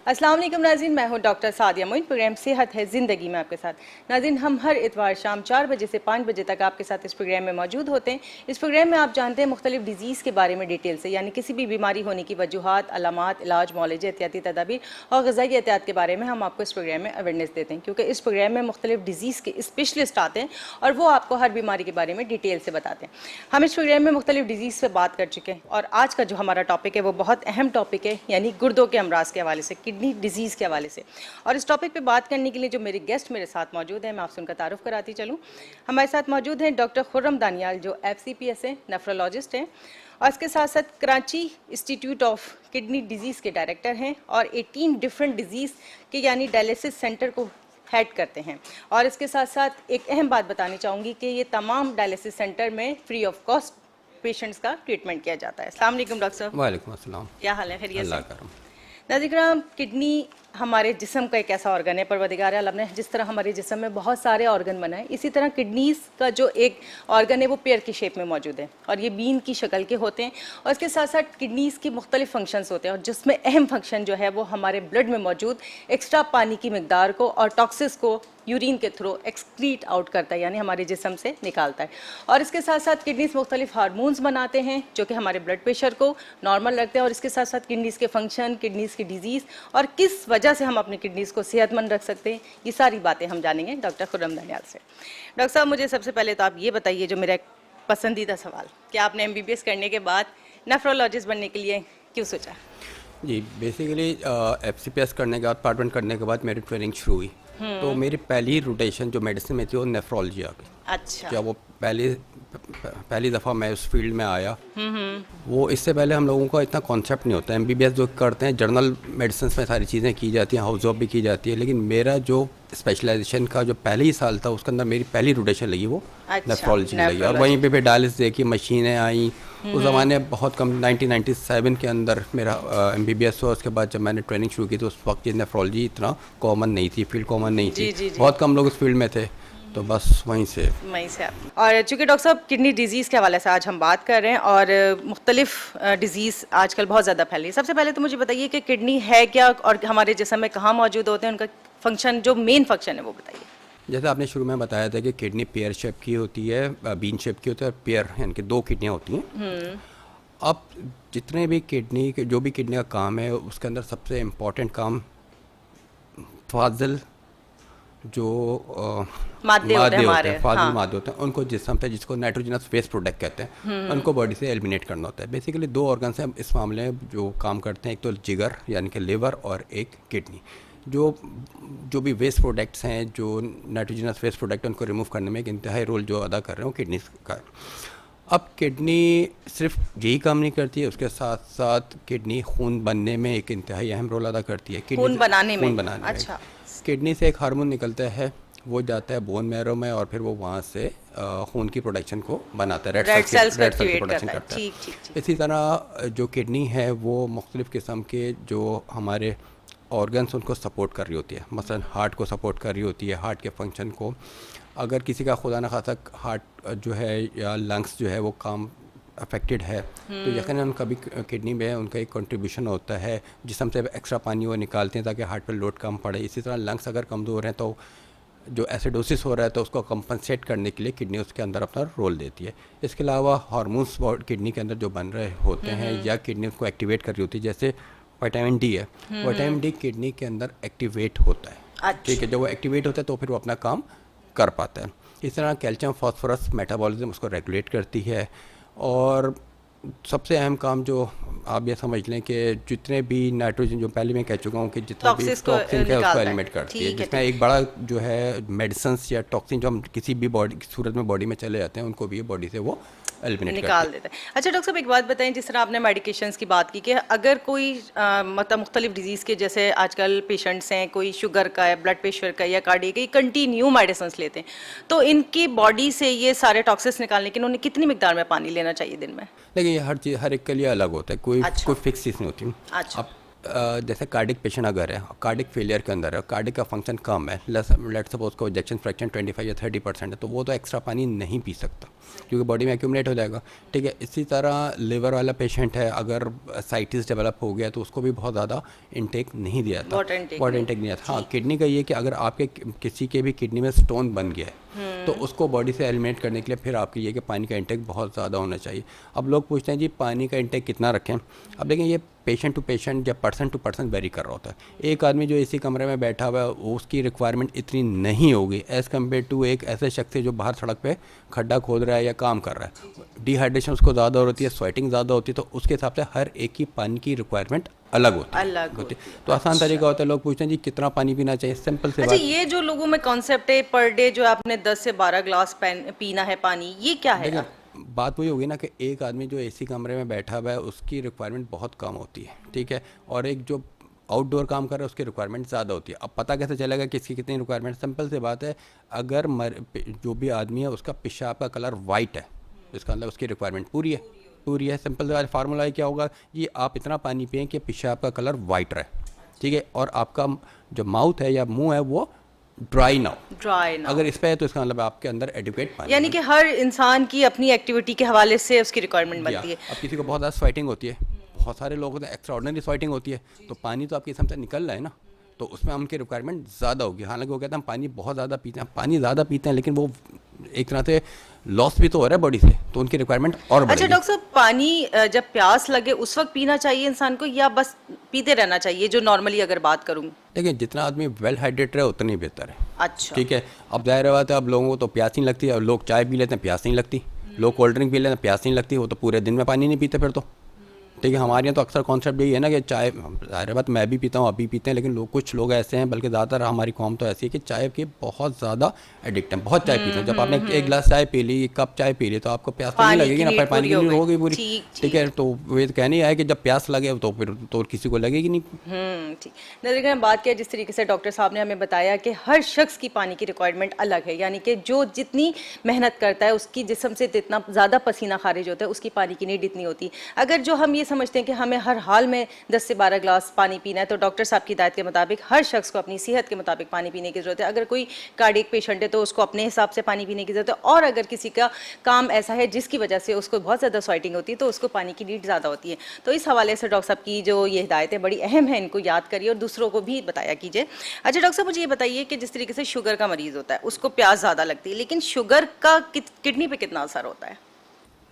अस्सलाम वालेकुम नाज़रीन, मैं हूं डॉक्टर सादिया मोइन। प्रोग्राम सेहत है ज़िंदगी में आपके साथ। नाज़रीन, हम हर इतवार शाम 4 बजे से 5 बजे तक आपके साथ इस प्रोग्राम में मौजूद होते हैं। इस प्रोग्राम में आप जानते हैं मुख्तलिफ डिजीज़ के बारे में डिटेल से, यानी किसी भी बीमारी होने की वजूहात, अलामात, इलाज, मौलज, एहतियाती तदाबीर और ग़िज़ाई एहतियात के बारे में हम आपको इस प्रोग्राम में अवेयरनेस देते हैं, क्योंकि इस प्रोग्राम में मुख्तलिफ डिजीज़ के स्पेशलिस्ट आते हैं और वो आपको हर बीमारी के बारे में डिटेल से बताते हैं। हम इस प्रोग्राम में मुख्तलिफ डिजीज़ से बात कर चुके हैं और आज का जो हमारा टॉपिक है वो बहुत अहम टॉपिक है, यानी गुर्दों के अमराज के हवाले से, किडनी डिजीज़ के हवाले से। और इस टॉपिक पे बात करने के लिए जो मेरे गेस्ट मेरे साथ मौजूद हैं, मैं आपसे उनका तारुफ कराती चलूँ। हमारे साथ मौजूद हैं डॉक्टर खुर्रम दानियाल, जो FCPS हैं, नेफ्रोलॉजिस्ट हैं, और इसके साथ साथ Karachi institute of kidney disease के डायरेक्टर हैं और 18 डिफरेंट डिजीज़ के यानी डायलिसिस सेंटर को हेड करते हैं। और इसके साथ साथ एक अहम बात बतानी चाहूँगी कि ये तमाम डायलिसिस सेंटर में फ्री ऑफ कॉस्ट पेशेंट्स का ट्रीटमेंट किया जाता है। अस्सलाम वालेकुम डॉक्टर साहब। वालेकुम अस्सलाम। क्या हाल है? खैरियत से? अल्लाह करम। नाज़रीन, किडनी हमारे जिस्म का एक ऐसा ऑर्गन है, परवरदिगार आलम ने जिस तरह हमारे जिस्म में बहुत सारे ऑर्गन बनाए, इसी तरह किडनीज़ का जो एक ऑर्गन है वो पेयर की शेप में मौजूद है और ये बीन की शक्ल के होते हैं। और इसके साथ साथ किडनीज़ की मुख्तलिफ फंक्शंस होते हैं और जिसमें अहम फंक्शन जो है वो हमारे ब्लड में मौजूद एक्स्ट्रा पानी की मकदार को और टॉक्सिस को यूरिन के थ्रू एक्सक्रीट आउट करता है, यानी हमारे जिस्म से निकालता है। और इसके साथ साथ किडनीज़ मुख्तलिफ हार्मोन्स बनाते हैं जो कि हमारे ब्लड प्रेशर को नॉर्मल रखते हैं। और इसके साथ साथ किडनीज़ के फंक्शन, किडनीज़ की डिजीज़ और किस वजह से हम अपनी किडनीज़ को सेहतमंद रख सकते हैं, ये सारी बातें हम जानेंगे डॉक्टर खुर्रम दानियाल से। डॉक्टर साहब, मुझे सबसे पहले तो आप ये बताइए, जो मेरा एक पसंदीदा सवाल, कि आपने MBBS करने के बाद नेफ्रोलॉजिस्ट बनने के लिए क्यों सोचा? जी, बेसिकली FCPS करने के बाद, पार्ट 1 करने के बाद मेरी ट्रेनिंग शुरू हुई। तो मेरी पहली रोटेशन जो मेडिसिन में थी वो नेफ्रोलॉजी आ गई। अच्छा। जब वो पहली दफ़ा मैं उस फील्ड में आया, वो इससे पहले हम लोगों का इतना कॉन्सेप्ट नहीं होता है। MBBS जो करते हैं, जर्नल मेडिसिन में सारी चीज़ें की जाती हैं, हाउस जॉब भी की जाती है, लेकिन मेरा जो स्पेशलाइजेशन का जो पहले ही साल था उसके अंदर मेरी पहली रोटेशन लगी वो नेफ्रोलॉजी लगी। और वहीं पे डायलिसिस देखी, मशीनें आई। उस ज़माने बहुत कम 1997 के अंदर मेरा MBBS हुआ। उसके बाद जब मैंने ट्रेनिंग शुरू की तो उस वक्त ये नेफ्रोलॉजी इतना कॉमन नहीं थी, फील्ड कॉमन नहीं थी। बहुत कम लोग इस फील्ड में थे, तो बस वहीं से आप। और चूँकि डॉक्टर साहब किडनी डिजीज़ के हवाले से आज हम बात कर रहे हैं और मुख्तलिफ डिजीज़ आजकल बहुत ज़्यादा फैल रही है। सबसे पहले तो मुझे बताइए कि किडनी है क्या और हमारे जिस्म में कहाँ मौजूद होते हैं, उनका फंक्शन, जो मेन फंक्शन है वो बताइए। जैसे आपने शुरू में बताया था कि किडनी पेयर शेप की होती है, बीन शेप की होती है, और पेयर यानी कि 2 किडनियाँ होती हैं। अब जितने भी किडनी के जो भी किडनी का काम है, उसके अंदर सबसे इम्पोर्टेंट काम फाजिल जो मादे होते हैं, फाजिल मादे होते हैं, उनको जिस्म पे, जिसको नाइट्रोजनस वेस्ट प्रोडक्ट कहते हैं, उनको बॉडी से एलिमिनेट करना होता है। बेसिकली 2 ऑर्गन्स हैं इस मामले में जो काम करते हैं, एक तो जिगर यानी कि लिवर और एक किडनी। जो भी वेस्ट प्रोडक्ट्स हैं, जो नाइट्रोजनस वेस्ट प्रोडक्ट, उनको रिमूव करने में एक इंतहाई रोल जो अदा कर रहे हैं वो किडनी का। अब किडनी सिर्फ यही काम नहीं करती है, उसके साथ साथ किडनी खून बनने में एक इंतहाई अहम रोल अदा करती है। खून बनाने में। अच्छा। किडनी से एक हार्मोन निकलता है, वो जाता है बोन मैरो में और फिर वो वहाँ से खून की प्रोडक्शन को बनाता है, रेड सेल्स की प्रोडक्शन करता है। इसी तरह जो किडनी है वो मुख्तलिफ़ किस्म के जो हमारे ऑर्गन्स उनको सपोर्ट कर रही होती है। मसलन हार्ट को सपोर्ट कर रही होती है, हार्ट के फंक्शन को। अगर किसी का खुदा न खासा हार्ट जो है या लंग्स जो है वो काम अफेक्टेड है, तो यकीनन कभी किडनी में उनका एक कंट्रीब्यूशन होता है, जिसम से एक्स्ट्रा पानी वो निकालते हैं ताकि हार्ट पर लोड कम पड़े। इसी तरह लंग्स अगर कमज़ोर हैं तो जो एसिडोसिस हो रहा है तो उसको कंपनसेट करने के लिए किडनी उसके अंदर अपना रोल देती है। इसके अलावा हार्मोन्स किडनी के अंदर जो बन रहे होते हैं या किडनी उसको एक्टिवेट कर रही होती है, जैसे विटामिन डी है, विटामिन डी किडनी के अंदर एक्टिवेट होता है। ठीक है, जब वो एक्टिवेट होता है तो फिर वो अपना काम कर पाता है। इस तरह कैल्शियम फास्फोरस मेटाबॉलिज्म उसको रेगुलेट करती है। और सबसे अहम काम जो आप ये समझ लें कि जितने भी नाइट्रोजन, जो पहले मैं कह चुका हूँ कि जितना भी टॉक्सिन है उसको एलिमिनेट करती है, जिसमें एक बड़ा जो है मेडिसिन्स या टॉक्सिन जो हम किसी भी बॉडी सूरत में बॉडी में चले जाते हैं, उनको भी बॉडी से वो निकाल देता है। अच्छा डॉक्टर साहब, एक बात बताएं, जिस तरह आपने मेडिकेशंस की बात की कि अगर कोई मतलब मुख्तलिफ डिजीज़ के, जैसे आजकल पेशेंट्स हैं, कोई शुगर का है, ब्लड प्रेशर का या कार्डियक का, ये कंटिन्यू मेडिसिन्स लेते हैं, तो इनकी बॉडी से ये सारे टॉक्सिस निकालने के लिए उन्हें कितनी मिकदार में पानी लेना चाहिए दिन में? देखिए, ये हर चीज़ हर एक के लिए अलग होता है, कोई फिक्स चीज़ नहीं होती। अच्छा। अब जैसे कार्डिक पेशेंट अगर है, कार्डिक फेलियर के अंदर है, कार्डिक का फंक्शन कम है, लेट्स सपोज को इजेक्शन फ्रैक्शन 25 या 30% है, तो वो तो एक्स्ट्रा पानी नहीं पी सकता क्योंकि बॉडी में एक्यूमुलेट हो जाएगा। ठीक है, इसी तरह लिवर वाला पेशेंट है, अगर साइटिस डेवलप हो गया तो उसको भी बहुत ज़्यादा इनटेक नहीं दिया था, वाटर इनटेक नहीं आता। हाँ, किडनी का ये कि अगर आपके किसी के भी किडनी में स्टोन बन गया है तो उसको बॉडी से एलिमिनेट करने के लिए फिर आपके ये कि पानी का इंटेक बहुत ज़्यादा होना चाहिए। अब लोग पूछते हैं जी पानी का इंटेक कितना रखें। अब देखें ये पेशेंट टू पेशेंट या पर्सन टू पर्सन वेरी कर रहा होता है। एक आदमी जो इसी कमरे में बैठा हुआ है उसकी रिक्वायरमेंट इतनी नहीं होगी एज़ कम्पेयर टू एक ऐसे शख्स जो बाहर सड़क पे खड्डा खोद रहा है या काम कर रहा है। डिहाइड्रेशन उसको ज़्यादा होती है, स्वेटिंग ज़्यादा होती है, तो उसके हिसाब से हर एक की पानी की रिक्वायरमेंट अलग होती है। तो आसान तरीका होता है, लोग पूछते हैं जी कितना पानी पीना चाहिए, सिंपल से बात। ये जो लोगों में कॉन्सेप्ट है पर डे जो आपने 10 से 12 ग्लास पीना है पानी, ये क्या है? बात वही होगी ना कि एक आदमी जो एसी कमरे में बैठा हुआ है उसकी रिक्वायरमेंट बहुत कम होती है, ठीक है, और एक जो आउटडोर काम कर रहा है उसकी रिक्वायरमेंट ज़्यादा होती है। अब पता कैसे चलेगा किसकी कितनी रिक्वायरमेंट? सिंपल सी बात है, अगर जो भी आदमी है उसका पेशाब का कलर वाइट है, इसका मतलब उसकी रिक्वायरमेंट पूरी है। सिंपल सा फार्मूला क्या होगा, ये आप इतना पानी पिएं कि पेशाब का कलर वाइट रहे, ठीक है, और आपका जो माउथ है या मुंह है वो ड्राई ना हो। अगर इस पे है तो इसका मतलब आपके अंदर एडिक्वेट पानी, यानी कि हर इंसान की अपनी एक्टिविटी के हवाले से उसकी रिक्वायरमेंट बनती है। अब किसी को बहुत ज़्यादा स्वेटिंग होती है, बहुत सारे लोगों को एक्स्ट्रा ऑर्डिनरी स्वेटिंग होती है, तो पानी तो आपके हिसाब से निकल रहा है ना, तो उसमें उनकी रिक्वायरमेंट ज़्यादा होगी। हालांकि वो कहते हैं हम पानी बहुत ज़्यादा पीते हैं, पानी ज़्यादा पीते हैं, लेकिन वो एक तरह से लॉस भी तो हो रहा है बॉडी से, तो उनकी रिक्वायरमेंट और बढ़ेगी। अच्छा डॉक्टर साहब, पानी जब प्यास लगे उस वक्त पीना चाहिए इंसान को या बस पीते रहना चाहिए? जो नॉर्मली अगर बात करूँ, देखिए जितना आदमी वेल हाइड्रेट रहे उतना ही बेहतर है। अच्छा, ठीक है, अब जाहिर बात है अब लोगों को तो प्यास नहीं लगती, और लोग चाय पी लेते हैं प्यास नहीं लगती, लोग कोल्ड ड्रिंक पी लेते हैं प्यास नहीं लगती, वो तो पूरे दिन में पानी नहीं पीते फिर तो। ठीक है, हमारे यहाँ तो अक्सर कॉन्सेप्ट यही है ना कि चाय, ज़ाहिर बात मैं भी पीता हूँ, अभी पीते हैं, लेकिन लोग कुछ लोग ऐसे हैं, बल्कि ज़्यादातर हमारी कौम तो ऐसी है कि चाय के बहुत ज़्यादा एडिक्ट हैं, बहुत चाय पीते हैं। जब आपने एक गिलास चाय पी ली, एक कप चाय पी ली, तो आपको प्यास तो नहीं लगेगी ना, पर पानी की नीड होगी पूरी। ठीक है, तो ये कहना ही है कि जब प्यास लगे तो फिर तो किसी को लगेगी नहीं। ठीक, नज़र हम बात किया जिस तरीके से डॉक्टर साहब ने हमें बताया कि हर शख्स की पानी की रिक्वायरमेंट अलग है, यानी कि जो जितनी मेहनत करता है उसकी जिस्म से जितना ज़्यादा पसीना खारिज होता है उसकी पानी की नीड इतनी होती है। अगर जो हम ये समझते हैं कि हमें हर हाल में 10 से 12 ग्लास पानी पीना है, तो डॉक्टर साहब की हिदायत के मुताबिक हर शख्स को अपनी सेहत के मुताबिक पानी पीने की ज़रूरत है। अगर कोई कार्डियक पेशेंट है तो उसको अपने हिसाब से पानी पीने की ज़रूरत है, और अगर किसी का काम ऐसा है जिसकी वजह से उसको बहुत ज़्यादा स्वेटिंग होती है तो उसको पानी की नीड ज़्यादा होती है। तो इस हवाले से डॉक्टर साहब की जो ये हिदायतें बड़ी अहम है, इनको याद करिए और दूसरों को भी बताया कीजिए। अच्छा डॉक्टर साहब, मुझे ये बताइए कि जिस तरीके से शुगर का मरीज़ होता है उसको प्यास ज़्यादा लगती है, लेकिन शुगर का किडनी पर कितना असर होता है?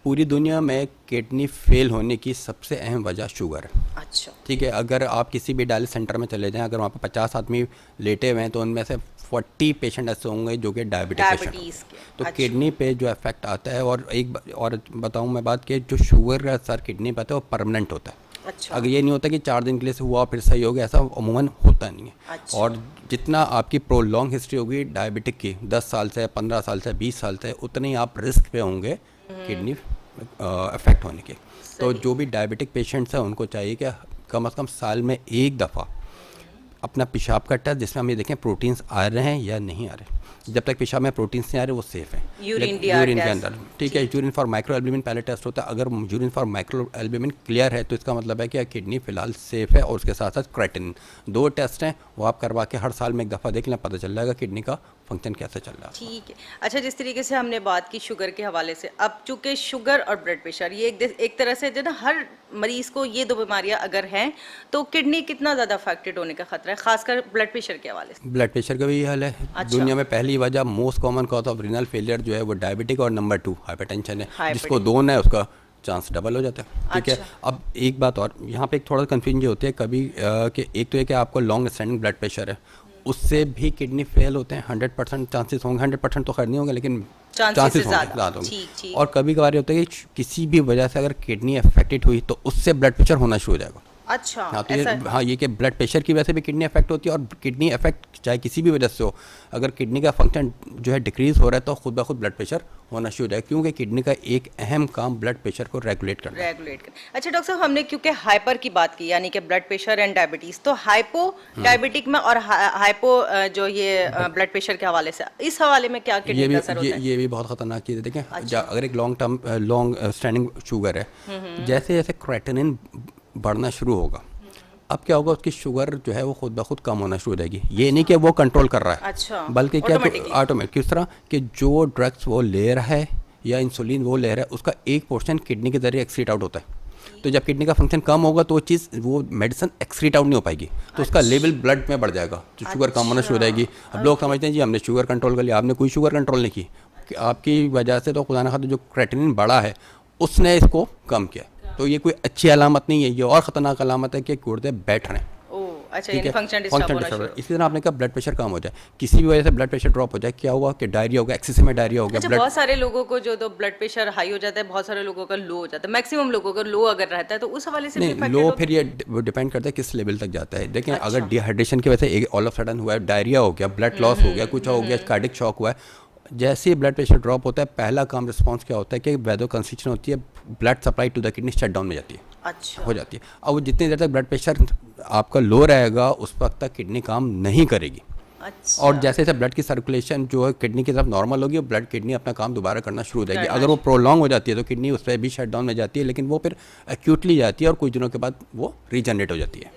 पूरी दुनिया में किडनी फेल होने की सबसे अहम वजह शुगर है। अच्छा, ठीक है, अगर आप किसी भी डायलिसिस सेंटर में चले जाएं, अगर वहाँ पर 50 आदमी लेटे हुए हैं तो उनमें से 40 पेशेंट ऐसे होंगे जो कि डायबिटीज़ के। तो अच्छा, किडनी पे जो इफेक्ट आता है, और एक और बताऊँ मैं बात कि जो शुगर का असर किडनी पे आता है वो परमानेंट होता है। अच्छा, अगर ये नहीं होता कि 4 दिन के लिए से हुआ फिर सही हो गया, ऐसा अमूमन होता नहीं है। अच्छा, और जितना आपकी प्रोलॉन्ग हिस्ट्री होगी डायबिटिक की, 10 साल से, 15 साल से, 20 साल से, उतने ही आप रिस्क पे होंगे किडनी अफेक्ट होने के। तो जो भी डायबिटिक पेशेंट्स हैं उनको चाहिए कि कम से कम साल में एक दफ़ा अपना पेशाब का टेस्ट, जिसमें हम ये देखें प्रोटीन्स आ रहे हैं या नहीं आ रहे। जब तक पेशाब में प्रोटीन्स नहीं आ रहे वो सेफ है यूरिन के अंदर। ठीक है, यूरिन फॉर माइक्रो एल्ब्यूमिन पहले टेस्ट होता है। अगर urine for micro albumin clear है तो इसका मतलब है कि किडनी फिलहाल सेफ है, और उसके साथ साथ क्रेटिनिन, 2 टेस्ट हैं, वो आप करवा के हर साल में एक दफ़ा देख लें, पता चल जाएगा किडनी का फंक्शन कैसे चल रहा है। ठीक है। अच्छा, जिस तरीके से हमने बात की शुगर के हवाले से, अब चूँकि शुगर और ब्लड प्रेशर ये एक तरह से जो ना हर मरीज़ को ये 2 बीमारियाँ अगर हैं तो किडनी कितना ज़्यादा अफेक्टेड होने का खतरा है, खासकर ब्लड प्रेशर के हवाले से? ब्लड प्रेशर का भी ये हाल है। अच्छा। दुनिया में पहली वजह most common cause of renal failure जो है वो डायबिटिक, और नंबर 2 हाइपरटेंशन है। जिसको 2 है उसका चांस डबल हो जाता है। ठीक है, अब एक बात और यहाँ पे एक थोड़ा कन्फ्यूजन ये होती है कभी कि एक तो ये कि आपको लॉन्ग स्टैंडिंग ब्लड प्रेशर है, उससे भी किडनी फेल होते हैं। 100% चांसेस होंगे, 100% तो खैर नहीं होंगे, लेकिन चांसेस ज़्यादा होंगे। और कभी कभार होता है कि किसी भी वजह से अगर किडनी अफेक्टेड हुई तो उससे ब्लड प्रेशर होना शुरू हो जाएगा। अच्छा, हाँ, तो ये कि ब्लड प्रेशर की वजह से भी किडनी अफेक्ट होती है, और किडनी अफेक्ट चाहे किसी भी वजह से हो, अगर किडनी का फंक्शन जो है डिक्रीज हो रहा है तो खुद ब खुद ब्लड प्रेशर होना शुरू हो जाएगा, क्योंकि किडनी का एक अहम काम ब्लड प्रेशर को रेगुलेट करना। अच्छा डॉक्टर साहब, हमने क्योंकि हाइपर की बात की, यानी कि ब्लड प्रेशर एंड डायबिटीज, तो हाइपो डायबिटिक में और हाइपो जो ये ब्लड प्रेशर के हवाले से, इस हवाले में क्या किडनी का असर होता है? ये भी बहुत खतरनाक चीज़ है। देखें, अगर एक लॉन्ग स्टैंडिंग शुगर है, जैसे जैसे क्रेटिनिन बढ़ना शुरू होगा अब क्या होगा, उसकी शुगर जो है वो खुद ब खुद कम होना शुरू हो जाएगी। ये नहीं कि वो कंट्रोल कर रहा है, अच्छा, बल्कि क्या ऑटोमेटिक किस तरह कि जो ड्रग्स वो ले रहा है या इंसुलिन वो ले रहा है, उसका एक पोर्शन किडनी के जरिए एक्सक्रीट आउट होता है। तो जब किडनी का फंक्शन कम होगा तो वो मेडिसिन एक्सक्रीट आउट नहीं हो पाएगी, तो उसका लेवल ब्लड में बढ़ जाएगा, तो शुगर कम होना शुरू हो जाएगी। अब लोग समझते हैं जी हमने शुगर कंट्रोल कर लिया, आपने कोई शुगर कंट्रोल नहीं की, कि आपकी वजह से तो खुदा न खाते जो क्रेटिनिन बढ़ा है उसने इसको कम किया। तो ये कोई अच्छी अलामत नहीं है, ये और ख़तरनाक अलामत है कि गुर्दे बैठ रहे हैं। अच्छा, यानी फंक्शन डिस्टर्ब होना शुरू। इसी तरह आपने कहा ब्लड प्रेशर कम हो जाए, किसी भी वजह से ब्लड प्रेशर ड्रॉप हो जाए, क्या हुआ कि डायरिया हो गया, एक्सेसिव में डायरिया हो गया। अच्छा, बहुत सारे लोगों को जो तो ब्लड प्रेशर हाई हो जाता है, बहुत सारे लोगों का लो हो जाता है, मैक्सिमम लोगों का लो अगर रहता है, तो उस हवाले से नहीं, लो फिर ये डिपेंड करता है किस लेवल तक जाता है। देखें, अगर डिहाइड्रेशन की वजह से ऑल ऑफ सडन हुआ है, डायरिया हो गया, ब्लड लॉस हो गया, कुछ हो गया, कार्डिक शॉक हुआ है, जैसे ही ब्लड प्रेशर ड्रॉप होता है, पहला काम रिस्पांस क्या होता है कि वैदो कंस्ट्रिक्शन होती है, blood supply to the kidney shut down में जाती है। अच्छा, हो जाती है। अब वो जितनी देर तक ब्लड प्रेशर आपका लो रहेगा उस वक्त तक किडनी काम नहीं करेगी। अच्छा। और जैसे जैसे ब्लड की सर्कुलेशन जो है किडनी की तरफ नॉर्मल होगी, ब्लड किडनी अपना काम दोबारा करना शुरू हो जाएगी। अगर वो प्रोलॉन्ग हो जाती है तो किडनी उस पर भी शट डाउन में जाती है, लेकिन वो फिर एक्यूटली जाती है और कुछ दिनों के बाद वो रीजनरेट हो जाती है।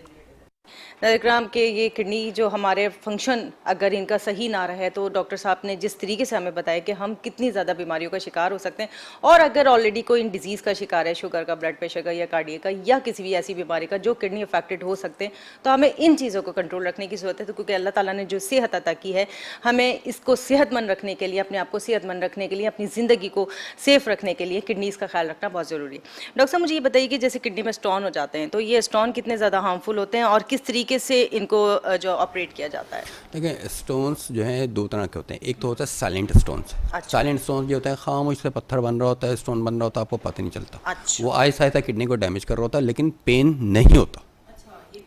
नाज़रीन के ये किडनी जो हमारे फंक्शन अगर इनका सही ना रहे, तो डॉक्टर साहब ने जिस तरीके से हमें बताया कि हम कितनी ज़्यादा बीमारियों का शिकार हो सकते हैं, और अगर ऑलरेडी कोई इन डिजीज़ का शिकार है, शुगर का, ब्लड प्रेशर का या कार्डियक का या किसी भी ऐसी बीमारी का जो किडनी अफेक्टेड हो सकते हैं, तो हमें इन चीज़ों को कंट्रोल रखने की ज़रूरत है। तो क्योंकि अल्लाह ताला ने जो सेहत अता की है, हमें इसको सेहतमंद रखने के लिए, अपने आप को सेहतमंद रखने के लिए, अपनी ज़िंदगी को सेफ़ रखने के लिए किडनीज़ का ख्याल रखना बहुत ज़रूरी है। डॉक्टर साहब, मुझे ये बताइए कि जैसे किडनी में स्टोन हो जाते हैं, तो ये स्टोन कितने ज़्यादा हार्मफुल होते हैं और किस तरीके से इनको जो ऑपरेट किया जाता है? देखिए, स्टोन्स जो हैं दो तरह के होते हैं। एक तो होता है साइलेंट स्टोन्स। अच्छा। साइलेंट स्टोन्स ये होता है खामोश से पत्थर बन रहा होता है, स्टोन बन रहा होता है, आपको पता नहीं चलता। अच्छा। वो आहिस्ता आहिस्ता किडनी को डैमेज कर रहा होता है, लेकिन पेन नहीं होता।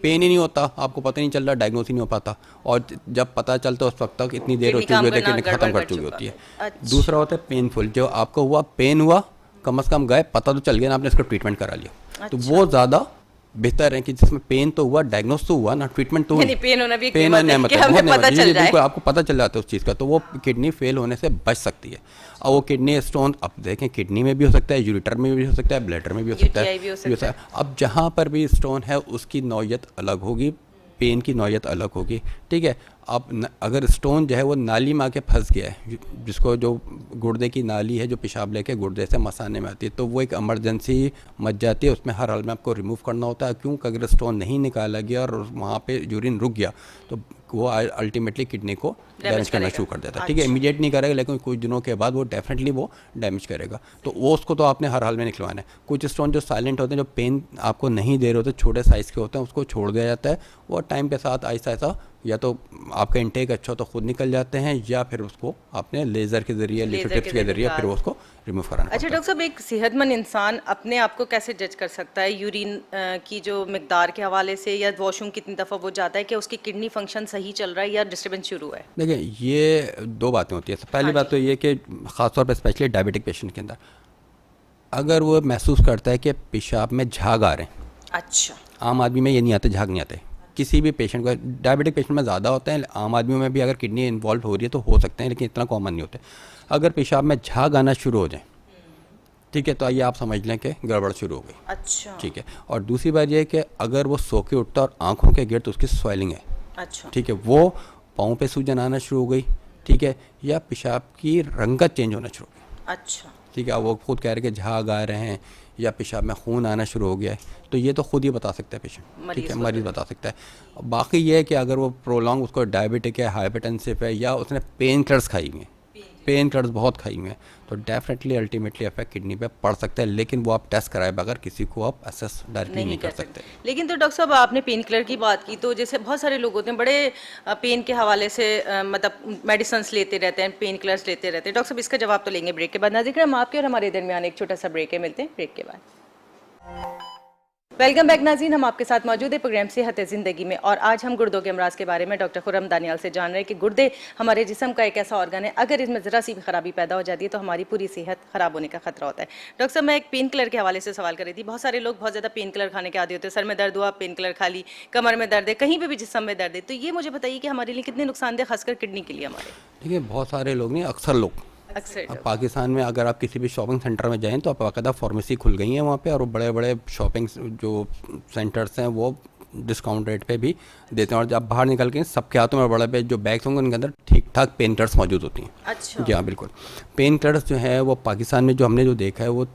पेन ही नहीं होता, आपको पता नहीं चल रहा, डायग्नोस ही नहीं हो पाता, और जब पता चलता है उस वक्त तक इतनी देर हो चुकी होती है, किडनी खत्म कर चुकी होती है। अच्छा। दूसरा होता है पेनफुल, जो आपको हुआ, पेन हुआ, कम से कम गए, पता तो चल गया ना, आपने इसका ट्रीटमेंट करा लिया। तो वो ज़्यादा बेहतर है कि जिसमें पेन तो हुआ, डायग्नोस तो हुआ ना, ट्रीटमेंट तो पेन होना भी एक पेन नेमत है कि हमें पता चल जाए। बिल्कुल, आपको पता चल जाता है उस चीज़ का, तो वो किडनी फेल होने से बच सकती है। और वो किडनी स्टोन अब देखें किडनी में भी हो सकता है, यूरिटर में भी हो सकता है, ब्लैडर में भी हो सकता है। अब जहाँ पर भी स्टोन है उसकी नौयत अलग होगी, पेन की नौयत अलग होगी, ठीक है। अब अगर स्टोन जो है वो नाली में आके फंस गया है, जिसको जो गुर्दे की नाली है जो पेशाब लेके गुर्दे से मसाने में आती है, तो वो एक इमरजेंसी मच जाती है, उसमें हर हाल में आपको रिमूव करना होता है। क्योंकि अगर स्टोन नहीं निकाला गया और वहाँ पे यूरिन रुक गया तो वो अल्टीमेटली किडनी को डैमेज करना शुरू कर देता है। ठीक है, इमीडिएट नहीं करेगा, लेकिन कुछ दिनों के बाद वो डेफिनेटली वो डैमेज करेगा, तो वो उसको तो आपने हर हाल में निकलवाना है। कुछ स्टोन जो साइलेंट होते हैं, जो पेन आपको नहीं दे रहे होते, छोटे साइज़ के होते हैं, उसको छोड़ दिया जाता है। वो टाइम के साथ आहिस्ता आहिस्ता या तो आपका इंटेक अच्छा हो तो खुद निकल जाते हैं, या फिर उसको आपने लेज़र के ज़रिए, लिक्विड टिप्स के ज़रिए फिर उसको रिमूव कराना। अच्छा डॉक्टर साहब, एक सेहतमंद इंसान अपने आप को कैसे जज कर सकता है यूरिन की जो मिकदार के हवाले से, या वॉशरूम कितनी दफ़ा वो जाता है कि उसकी किडनी फंक्शन सही चल रहा है या डिस्टर्बेंस शुरू है? देखिए, ये दो बातें होती है। पहली बात तो ये कि ख़ासतौर पर स्पेशली डायबिटिक पेशेंट के अंदर अगर वो महसूस करता है कि पेशाब में झाग आ रहे हैं। अच्छा। आम आदमी में ये नहीं आते, झाग नहीं आते। किसी भी पेशेंट को, डायबिटिक पेशेंट में ज़्यादा होते हैं, आम आदमियों में भी अगर किडनी इन्वॉल्व हो रही है तो हो सकते हैं, लेकिन इतना कॉमन नहीं होते। अगर पेशाब में झाग आना शुरू हो जाए, ठीक है, तो आइए आप समझ लें कि गड़बड़ शुरू हो गई। अच्छा। ठीक है। और दूसरी बात यह है कि अगर वो सो के उठता और आँखों के गिर्द उसकी स्वेलिंग है, अच्छा, ठीक है, वो पाँव पे सूजन आना शुरू हो गई, ठीक है, या पेशाब की रंगत चेंज होना शुरू हो गई, अच्छा, ठीक है, वो खुद कह रहे हैं कि झाग आ रहे हैं या पेशाब में खून आना शुरू हो गया है, तो ये तो खुद ही बता सकता है पेशेंट, ठीक है, मरीज़ बता सकता है। बाकी ये है कि अगर वो प्रोलॉन्ग उसको डायबिटिक है, हाइपरटेंसिव है, या उसने पेन किलर्स खाई हुई हैं, पेन किलर्स बहुत खाई हुई हैं, तो डेफिनेटली अल्टीमेटली इफेक्ट किडनी पे पड़ सकता है। लेकिन वो आप टेस्ट कराए बगैर किसी को आप असेस डायरेक्टली नहीं कर सकते। लेकिन तो डॉक्टर साहब, आपने पेन किलर की बात की, तो जैसे बहुत सारे लोग होते हैं बड़े पेन के हवाले से मतलब मेडिसिन लेते रहते हैं, पेन किलर्स लेते रहते हैं। डॉक्टर साहब, इसका जवाब तो लेंगे ब्रेक के बाद। नाज़रीन, हम आपके और हमारे दरमियान एक छोटा सा ब्रेक है, मिलते हैं ब्रेक के बाद। वेलकम बैक नाज़रीन, हम आपके साथ मौजूद है प्रोग्राम सेहत ज़िंदगी में, और आज हम गुर्दों के अमराज के बारे में डॉक्टर खुर्रम दानियाल से जान रहे हैं कि गुर्दे हमारे जिस्म का एक ऐसा ऑर्गन है, अगर इसमें ज़रा सी भी खराबी पैदा हो जाती है तो हमारी पूरी सेहत ख़राब होने का खतरा होता है। डॉक्टर साहब, मैं एक पेन किलर के हवाले से सवाल कर रही थी। बहुत सारे लोग बहुत ज़्यादा पेन किलर खाने के आदी होते हैं, सर में दर्द हुआ पेन किलर खा ली, कमर में दर्द है, कहीं पर भी जिस्म में दर्द है, तो ये मुझे बताइए कि हमारे लिए कितने नुकसानदेह, खासकर किडनी के लिए हमारे? देखिए, बहुत सारे लोग नहीं, अक्सर लोग अब पाकिस्तान में अगर आप किसी भी शॉपिंग सेंटर में जाएं तो आप बाकायदा फार्मेसी खुल गई हैं वहाँ पे, और वो बड़े बड़े शॉपिंग जो सेंटर्स हैं वो डिस्काउंट रेट पे भी देते हैं। और जब बाहर निकल के सबके हाथों में बड़े पे जो बैग्स होंगे उनके अंदर ठीक ठाक पेन किलर्स मौजूद होती हैं। अच्छा। जी हाँ बिल्कुल। पेन किलर्स जो है वो पाकिस्तान में जो हमने जो देखा है वो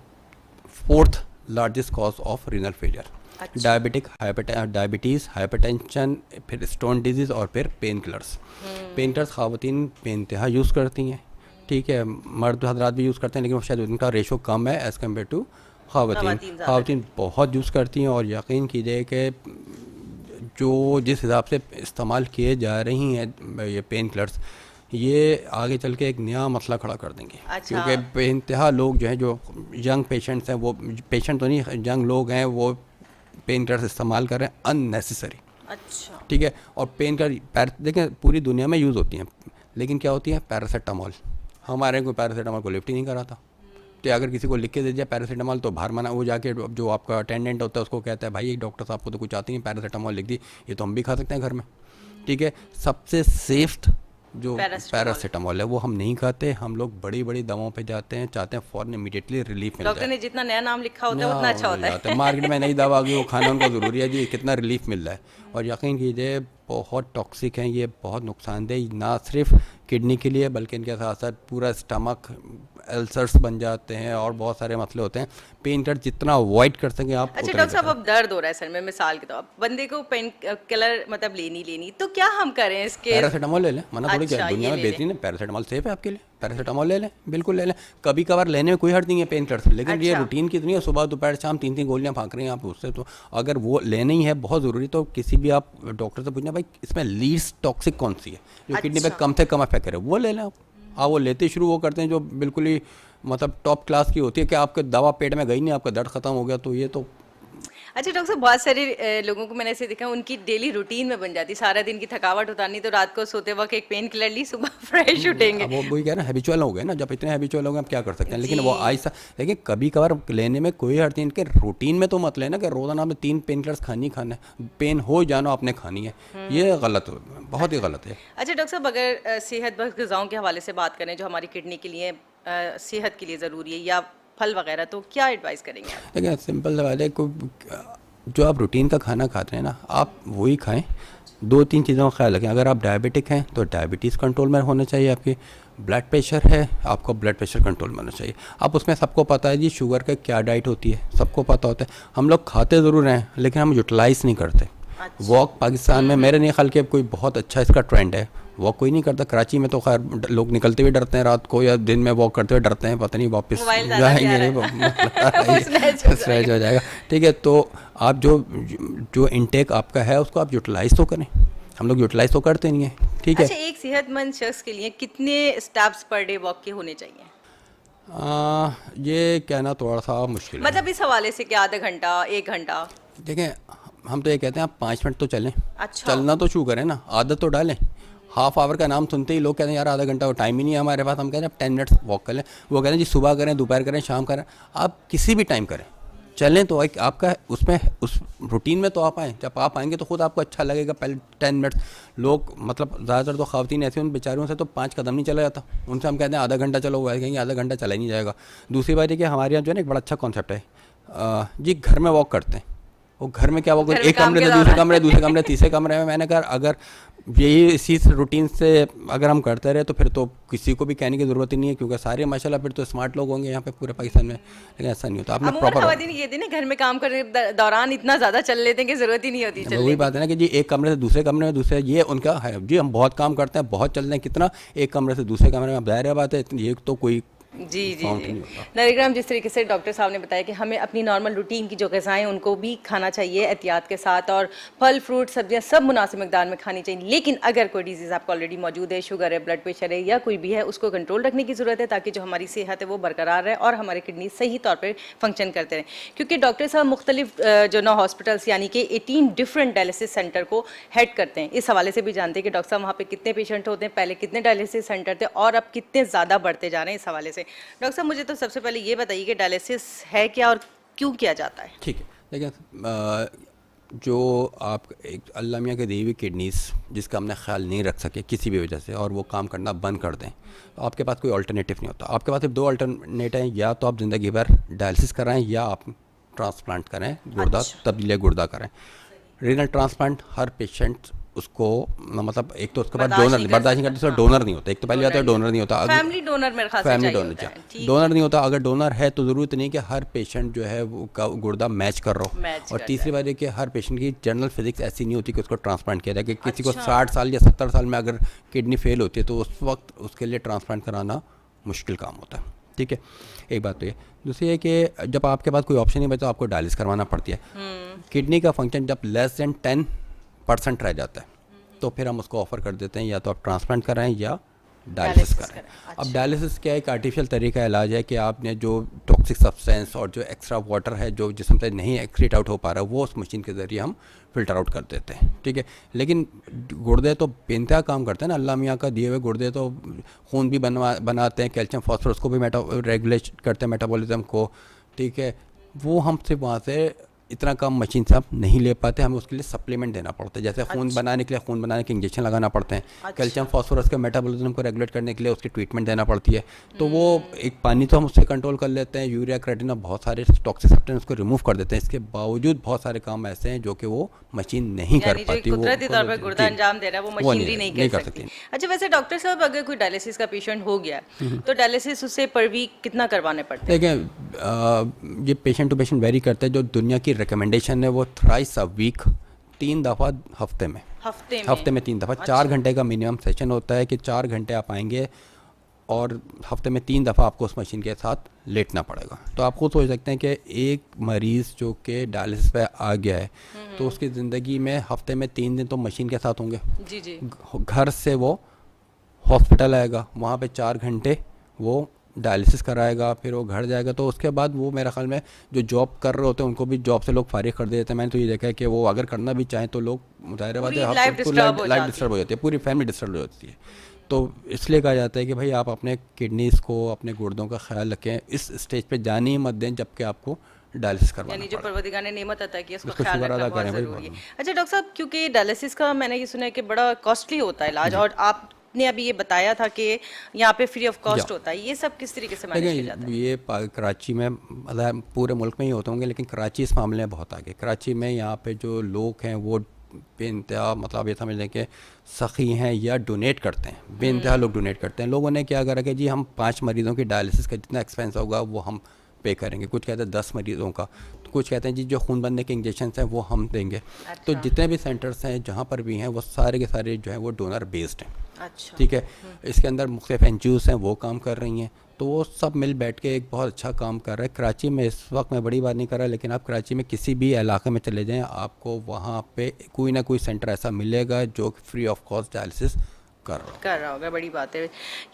4th largest cause of renal failure. अच्छा। डायबिटीज़, हाइपरटेंशन, फिर स्टोन डिजीज़ और फिर पेन किलर्स। पेन किलर्स ख़वातीन बेइंतहा यूज़ करती हैं, ठीक है, मर्द हजरात भी यूज़ करते हैं, लेकिन शायद उनका रेशो कम है एज़ कम्पेयर टू ख़वातीन बहुत यूज़ करती हैं। और यकीन कीजिए कि जो जिस हिसाब से इस्तेमाल किए जा रही हैं ये पेन किलर्स, ये आगे चल के एक नया मसला खड़ा कर देंगे। अच्छा। क्योंकि बेइंतहा लोग जो हैं, जो यंग पेशेंट्स हैं, वो पेशेंट तो नहीं, यंग लोग हैं, वो पेन किलर्स इस्तेमाल कर रहे हैं अननेसेसरी। अच्छा। ठीक है। और पेन किलर देखें पूरी दुनिया में यूज़ होती हैं, लेकिन क्या होती है, पैरासीटामोल। हमारे कोई पैरासीटामोल को लिफ्ट ही नहीं कराता। तो अगर किसी को लिख के दे दिया पैरासीटामोल तो बाहर मना, वो जाके जो आपका अटेंडेंट होता है उसको कहता है भाई डॉक्टर साहब को तो कुछ आती है, पैरासीटामोल लिख दी, ये तो हम भी खा सकते हैं घर में। ठीक है। सबसे सेफ जो पैरासीटामोल है वो हम नहीं खाते, हम लोग बड़ी बड़ी दवाओं पे जाते हैं, चाहते हैं फ़ौरन इमीडिएटली रिलीफ मिल जाए। डॉक्टर ने जितना नया नाम लिखा होता है उतना अच्छा होता है। मार्केट में नई दवा आ गई, वो खाना उनको ज़रूरी है जी, कितना रिलीफ मिल रहा है। और यकीन कीजिए बहुत टॉक्सिक हैं ये, बहुत नुकसानदेह, ना सिर्फ किडनी के लिए बल्कि इनके साथ साथ पूरा स्टमक, अल्सर्स बन जाते हैं और बहुत सारे मसले होते हैं। पेन किलर जितना अवॉइड कर सकें आप। अच्छा डॉक्टर साहब, अब दर्द हो रहा है सर में, मिसाल के तौर पर बंदे को पेन किलर मतलब लेनी तो क्या हम करें इसके? पैरासीटामोल ले लें, मना थोड़ी क्या, दुनिया में बेहतरीन है, पैरासीटामोल सेफ है आपके लिए, पैरासीटामोल ले लें, बिल्कुल ले लें। कभी कभार लेने में कोई हर्ज नहीं है पेन किलर से, लेकिन ये रूटीन की दुनिया, सुबह दोपहर शाम 3-3 गोलियां फाँक रहे हैं आप उससे, तो अगर वो लेना ही है बहुत ज़रूरी तो किसी भी आप डॉक्टर से पूछना भाई इसमें लीस्ट टॉक्सिक कौन सी है जो किडनी पे कम से कम इफेक्ट करे, वो ले लें आप। वो लेते शुरू वो करते हैं जो बिल्कुल ही मतलब टॉप क्लास की होती है कि आपके दवा पेट में गई नहीं, आपका दर्द खत्म हो गया, तो ये तो। अच्छा डॉक्टर साहब, बहुत सारे लोगों को मैंने ऐसे देखा, उनकी डेली रूटीन में बन जाती, सारा दिन की थकावट उतारनी तो रात को सोते वक्त एक पेन किलर ली, सुबह फ्रेश उठेंगे। वो वही कह रहे हैं, हैबिचुअल हो गए ना, जब इतने हैबिचुअल हो गए आप क्या कर सकते हैं, लेकिन वो आहिस्ता, लेकिन कभी कभार लेने में कोई हर्ज नहीं। इनके रूटीन में तो मत लेना कि रोज़ाना में 3 पेन किलर्स खानी खाना है, पेन हो जाना आपने खानी है, ये गलत, बहुत ही गलत है। अच्छा डॉक्टर साहब, अगर सेहत बख्श ग़िज़ाओं के हवाले से बात करें जो हमारी किडनी के लिए सेहत के लिए ज़रूरी है, या फल वगैरह, तो क्या एडवाइस करेंगे आप? देखिए सिंपल सवाल है, जो आप रूटीन का खाना खाते हैं ना आप वही खाएं। 2-3 चीज़ों का ख्याल रखें। अगर आप डायबिटिक हैं तो डायबिटीज़ कंट्रोल में होना चाहिए, आपकी ब्लड प्रेशर है आपको ब्लड प्रेशर कंट्रोल में होना चाहिए। अब उसमें सबको पता है जी शुगर का क्या डाइट होती है, सबको पता होता है, हम लोग खाते ज़रूर हैं लेकिन हम यूटिलाइज़ नहीं करते। अच्छा। वॉक पाकिस्तान में मेरे नहीं ख्याल के कोई बहुत अच्छा इसका ट्रेंड है, वॉक कोई नहीं करता। कराची में तो खैर लोग निकलते हुए डरते हैं, रात को या दिन में वॉक करते हुए डरते हैं, पता नहीं वापस जाएंगे स्ट्रेच हो जाएगा। ठीक है, तो आप जो इनटेक आपका है उसको आप यूटिलाइज़ तो करें, हम लोग यूटिलाइज़ तो करते नहीं है। ठीक है। अच्छा, एक सेहतमंद शख्स के लिए कितने स्टेप्स पर डे वॉक के होने चाहिए? ये कहना थोड़ा सा मुश्किल है, मतलब इस हवाले से कि आधा घंटा 1 घंटा? देखें हम तो ये कहते हैं आप 5 मिनट तो चलें। अच्छा। चलना तो शुरू करें ना, आदत तो डालें। हाफ आवर का नाम सुनते ही लोग कहते हैं यार आधा घंटा, वो टाइम ही नहीं है हमारे पास, हम कहते हैं आप 10 मिनट्स वॉक कर लें। वो कहते हैं जी सुबह करें, दोपहर करें, शाम करें, आप किसी भी टाइम करें, चलें तो एक आपका उसमें उस रूटीन में तो आप आएँ। जब आप आएंगे तो खुद आपको अच्छा लगेगा। पहले 10 मिनट्स लोग मतलब ज़्यादातर तो ख़वातीन ऐसे उन बेचारों से तो 5 कदम नहीं चला जाता, उनसे हम कहते हैं आधा घंटा चलो, वो कहेंगे आधा घंटा चला ही नहीं जाएगा। दूसरी बात है कि हमारे यहाँ जो है ना एक बड़ा अच्छा कॉन्सेप्ट है जी, घर में वॉक करते हैं। वो घर में क्या वॉक करते हैं, एक कमरे से दूसरे कमरे तीसरे कमरे में। मैंने कहा अगर यही इसी रूटीन से अगर हम करते रहे तो फिर तो किसी को भी कहने की ज़रूरत ही नहीं है, क्योंकि सारे माशाल्लाह फिर तो स्मार्ट लोग होंगे यहाँ पे पूरे पाकिस्तान में। लेकिन ऐसा नहीं होता। आपने प्रॉपर ये दिन घर में काम करने के दौरान इतना ज़्यादा चल लेते हैं कि ज़रूरत ही नहीं होती। वही बात है ना कि जी एक कमरे से दूसरे कमरे में, दूसरे ये उनका है जी, हम बहुत काम करते हैं, बहुत चलते हैं, कितना एक कमरे से दूसरे कमरे में, ज़ाहिर बात है ये तो कोई जी जी जी नाज़रीन, जिस तरीके से डॉक्टर साहब ने बताया कि हमें अपनी नॉर्मल रूटीन की जो ग़िज़ाएँ उनको भी खाना चाहिए एहतियात के साथ, और फल फ्रूट सब्जियां सब मुनासिब मकदार में खानी चाहिए। लेकिन अगर कोई डिजीज़ आपको ऑलरेडी मौजूद है, शुगर है, ब्लड प्रेशर है या कोई भी है, उसको कंट्रोल रखने की ज़रूरत है ताकि जो हमारी सेहत है वो बरकरार रहे और हमारे किडनी सही तौर पर फंक्शन करते रहें। क्योंकि डॉक्टर साहब मुख्तलिफ जो 9 हॉस्पिटल्स यानी कि 18 डिफरेंट डायलिसिस सेंटर को हेड करते हैं। इस हवाले से भी जानते हैं कि डॉक्टर साहब वहाँ पर कितने पेशेंट होते हैं, पहले कितने डायलिसिस सेंटर थे और अब कितने ज़्यादा बढ़ते जा रहे हैं। इस हवाले से डॉक्टर साहब मुझे तो सबसे पहले ये बताइए कि डायलिसिस है क्या और क्यों किया जाता है? ठीक है, देखिए जो आप एक अल्लाह मियाँ के दी हुई किडनीज़ जिसका हमने ख्याल नहीं रख सके किसी भी वजह से और वो काम करना बंद कर दें, तो आपके पास कोई अल्टरनेटिव नहीं होता। आपके पास सिर्फ 2 अल्टरनेट हैं, या तो आप ज़िंदगी भर डायलिसिस कराएं या आप ट्रांसप्लांट करें, गुर्दा तब्दीली गुर्दा करें। रीनल ट्रांसप्लांट हर पेशेंट उसको मतलब एक तो उसके बाद डोनर बर्दाश्त नहीं करते, डोनर नहीं होता। एक तो पहली बात है डोनर नहीं होता, फैमिली डोनर मेरे ख्याल से फैमिली डोनर चाहिए। डोनर नहीं होता, अगर डोनर है तो ज़रूरत नहीं कि हर पेशेंट जो है वो का गुर्दा मैच कर रहा हो। और तीसरी बात है कि हर पेशेंट की जनरल फिजिक्स ऐसी नहीं होती कि उसको ट्रांसप्लांट किया जाए, कि किसी को 60 साल या 70 साल में अगर किडनी फेल होती है तो उस वक्त उसके लिए ट्रांसप्लांट कराना मुश्किल काम होता है। ठीक है, एक बात तो ये। दूसरी है कि जब आपके पास कोई ऑप्शन नहीं बचा तो आपको डायलिसिस करवाना पड़ती है। किडनी का फंक्शन जब लेस देन 10% रह जाता है तो फिर हम उसको ऑफ़र कर देते हैं या तो आप ट्रांसप्लांट कराएं या डायलिसिस करें। अब डायलिसिस क्या एक आर्टिफिशियल तरीका इलाज है कि आपने जो टॉक्सिक सब्सटेंस और जो एक्स्ट्रा वाटर है जो जिस्म से नहीं एक्सक्रीट आउट हो पा रहा है वो उस मशीन के ज़रिए हम फ़िल्टर आउट कर देते हैं। ठीक है, लेकिन गुर्दे तो बेइंतहा काम करते हैं ना, अल्लाह मियाँ का दिए हुए गुर्दे तो खून भी बनाते हैं, कैल्शियम फॉस्फोरस को भी रेगुलेट करते हैं, मेटाबॉलिज्म को। ठीक है, वो हम सिर्फ वहाँ से इतना कम मशीन से आप नहीं ले पाते, हमें उसके लिए सप्लीमेंट देना पड़ता है। जैसे खून बनाने के लिए खून बनाने के इंजेक्शन लगाना पड़ते हैं, कैल्शियम फॉस्फोरस के मेटाबॉलिज्म को रेगुलेट करने के लिए उसकी ट्रीटमेंट देना पड़ती है। तो वो एक पानी तो हम उससे कंट्रोल कर लेते हैं, यूरिया क्रेटिन और बहुत सारे टॉक्सिक सब्सटेंस को रिमूव कर देते हैं। इसके बावजूद बहुत सारे काम ऐसे हैं जो कि वो मशीन नहीं कर पाती, वो कुदरती तौर पर गुर्दा अंजाम दे रहा है, वो मशीनरी नहीं कर सकती। अच्छा, वैसे डॉक्टर साहब अगर कोई डायलिसिस का पेशेंट हो गया तो डायलिसिस उससे पर वीक कितना करवाने पड़ते हैं? देखिए, ये पेशेंट टू पेशेंट वेरी करता है। जो दुनिया की रिकमेंडेशन है वो थ्राइस अ वीक, 3 दफ़ा हफ्ते में 3 दफ़ा। 4 घंटे का मिनिमम सेशन होता है कि 4 घंटे आप आएंगे और हफ्ते में 3 दफ़ा आपको उस मशीन के साथ लेटना पड़ेगा। तो आप खुद सोच सकते हैं कि एक मरीज़ जो कि डायलिसिस पे आ गया है तो उसकी ज़िंदगी में हफ्ते में 3 दिन तो मशीन के साथ होंगे। जी जी। घर से वो हॉस्पिटल आएगा, वहाँ पे 4 घंटे वो डायलिसिस कराएगा, फिर वो घर जाएगा। तो उसके बाद वो मेरे ख्याल में जो जॉब कर रहे होते हैं उनको भी जॉब से लोग फारिग कर देते हैं। मैंने तो ये देखा है कि वो अगर करना भी चाहें तो लोग ज़ाहिर बात है लाइफ डिस्टर्ब हो जाती है, पूरी फैमिली डिस्टर्ब हो जाती है। तो इसलिए कहा जाता है कि भाई आप अपने किडनीज़ को, अपने गुर्दों का ख्याल रखें, इस स्टेज पे जाने ही मत दें जबकि आपको डायलिसिस करवाना यानी जो परवरदिगार ने नेमत अता की उसको ख्याल रखना बहुत ज़रूरी है। अच्छा डॉक्टर साहब, क्योंकि डायलिसिस का मैंने ये सुना है कि बड़ा कॉस्टली होता है इलाज, और आपने अभी ये बताया था कि यहाँ पे फ्री ऑफ कॉस्ट होता है, ये सब किस तरीके से मैनेज किया जाता है? ये कराची में, मतलब पूरे मुल्क में ही होते होंगे, लेकिन कराची इस मामले में बहुत आगे। कराची में यहाँ पे जो लोग हैं वो बेइंतहा, मतलब ये समझ लें कि सखी हैं या डोनेट करते हैं, बेइंतहा लोग डोनेट करते हैं। लोगों ने क्या करा कि जी हम 5 मरीज़ों की डायलिसिस का जितना एक्सपेंस होगा वो हम पे करेंगे। कुछ कहते हैं 10 मरीज़ों का, तो कुछ कहते हैं जी जो खून बनने के इंजेक्शन हैं वो हम देंगे। अच्छा। तो जितने भी सेंटर्स हैं जहाँ पर भी हैं वो सारे के सारे जो हैं वो डोनर बेस्ड हैं। अच्छा। ठीक है, इसके अंदर मुख्तलिफ NGOs हैं वो काम कर रही हैं, तो वो सब मिल बैठ के एक बहुत अच्छा काम कर रहा है। कराची में इस वक्त मैं बड़ी बात नहीं कर रहा, लेकिन आप कराची में किसी भी इलाके में चले जाएं आपको वहाँ पे कोई ना कोई सेंटर ऐसा मिलेगा जो फ्री ऑफ कॉस्ट डायलिसिस कर रहा होगा। बड़ी बात है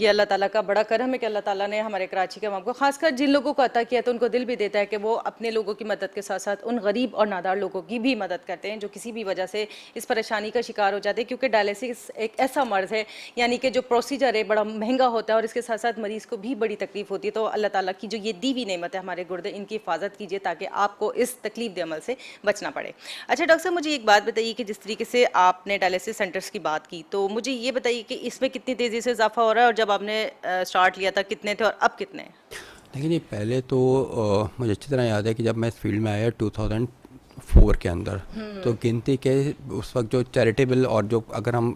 ये, अल्लाह ताला का बड़ा करम है कि अल्लाह ताला ने हमारे कराची के अवाम को, खासकर जिन लोगों को अता किया तो उनको दिल भी देता है कि वो अपने लोगों की मदद के साथ साथ उन गरीब और नादार लोगों की भी मदद करते हैं जो किसी भी वजह से इस परेशानी का शिकार हो जाते हैं। क्योंकि डायलिसिस एक ऐसा मर्ज़ है, यानी कि जो प्रोसीजर है बड़ा महंगा होता है और इसके साथ साथ मरीज़ को भी बड़ी तकलीफ होती है। तो अल्लाह ताला की जो ये दी हुई नेमत है हमारे गुर्दे, इनकी हिफाजत कीजिए ताकि आपको इस तकलीफ दे अमल से बचना पड़े। अच्छा डॉक्टर साहब, मुझे एक बात बताइए कि जिस तरीके से आपने डायलिसिस सेंटर्स की बात की, तो मुझे ये बताइए कि इसमें कितनी तेज़ी से इजाफा हो रहा है और जब आपने स्टार्ट लिया था कितने थे और अब कितने? देखिए जी, पहले तो मुझे अच्छी तरह याद है कि जब मैं इस फील्ड में आया 2004 के अंदर, तो गिनती के उस वक्त जो चैरिटेबल और जो अगर हम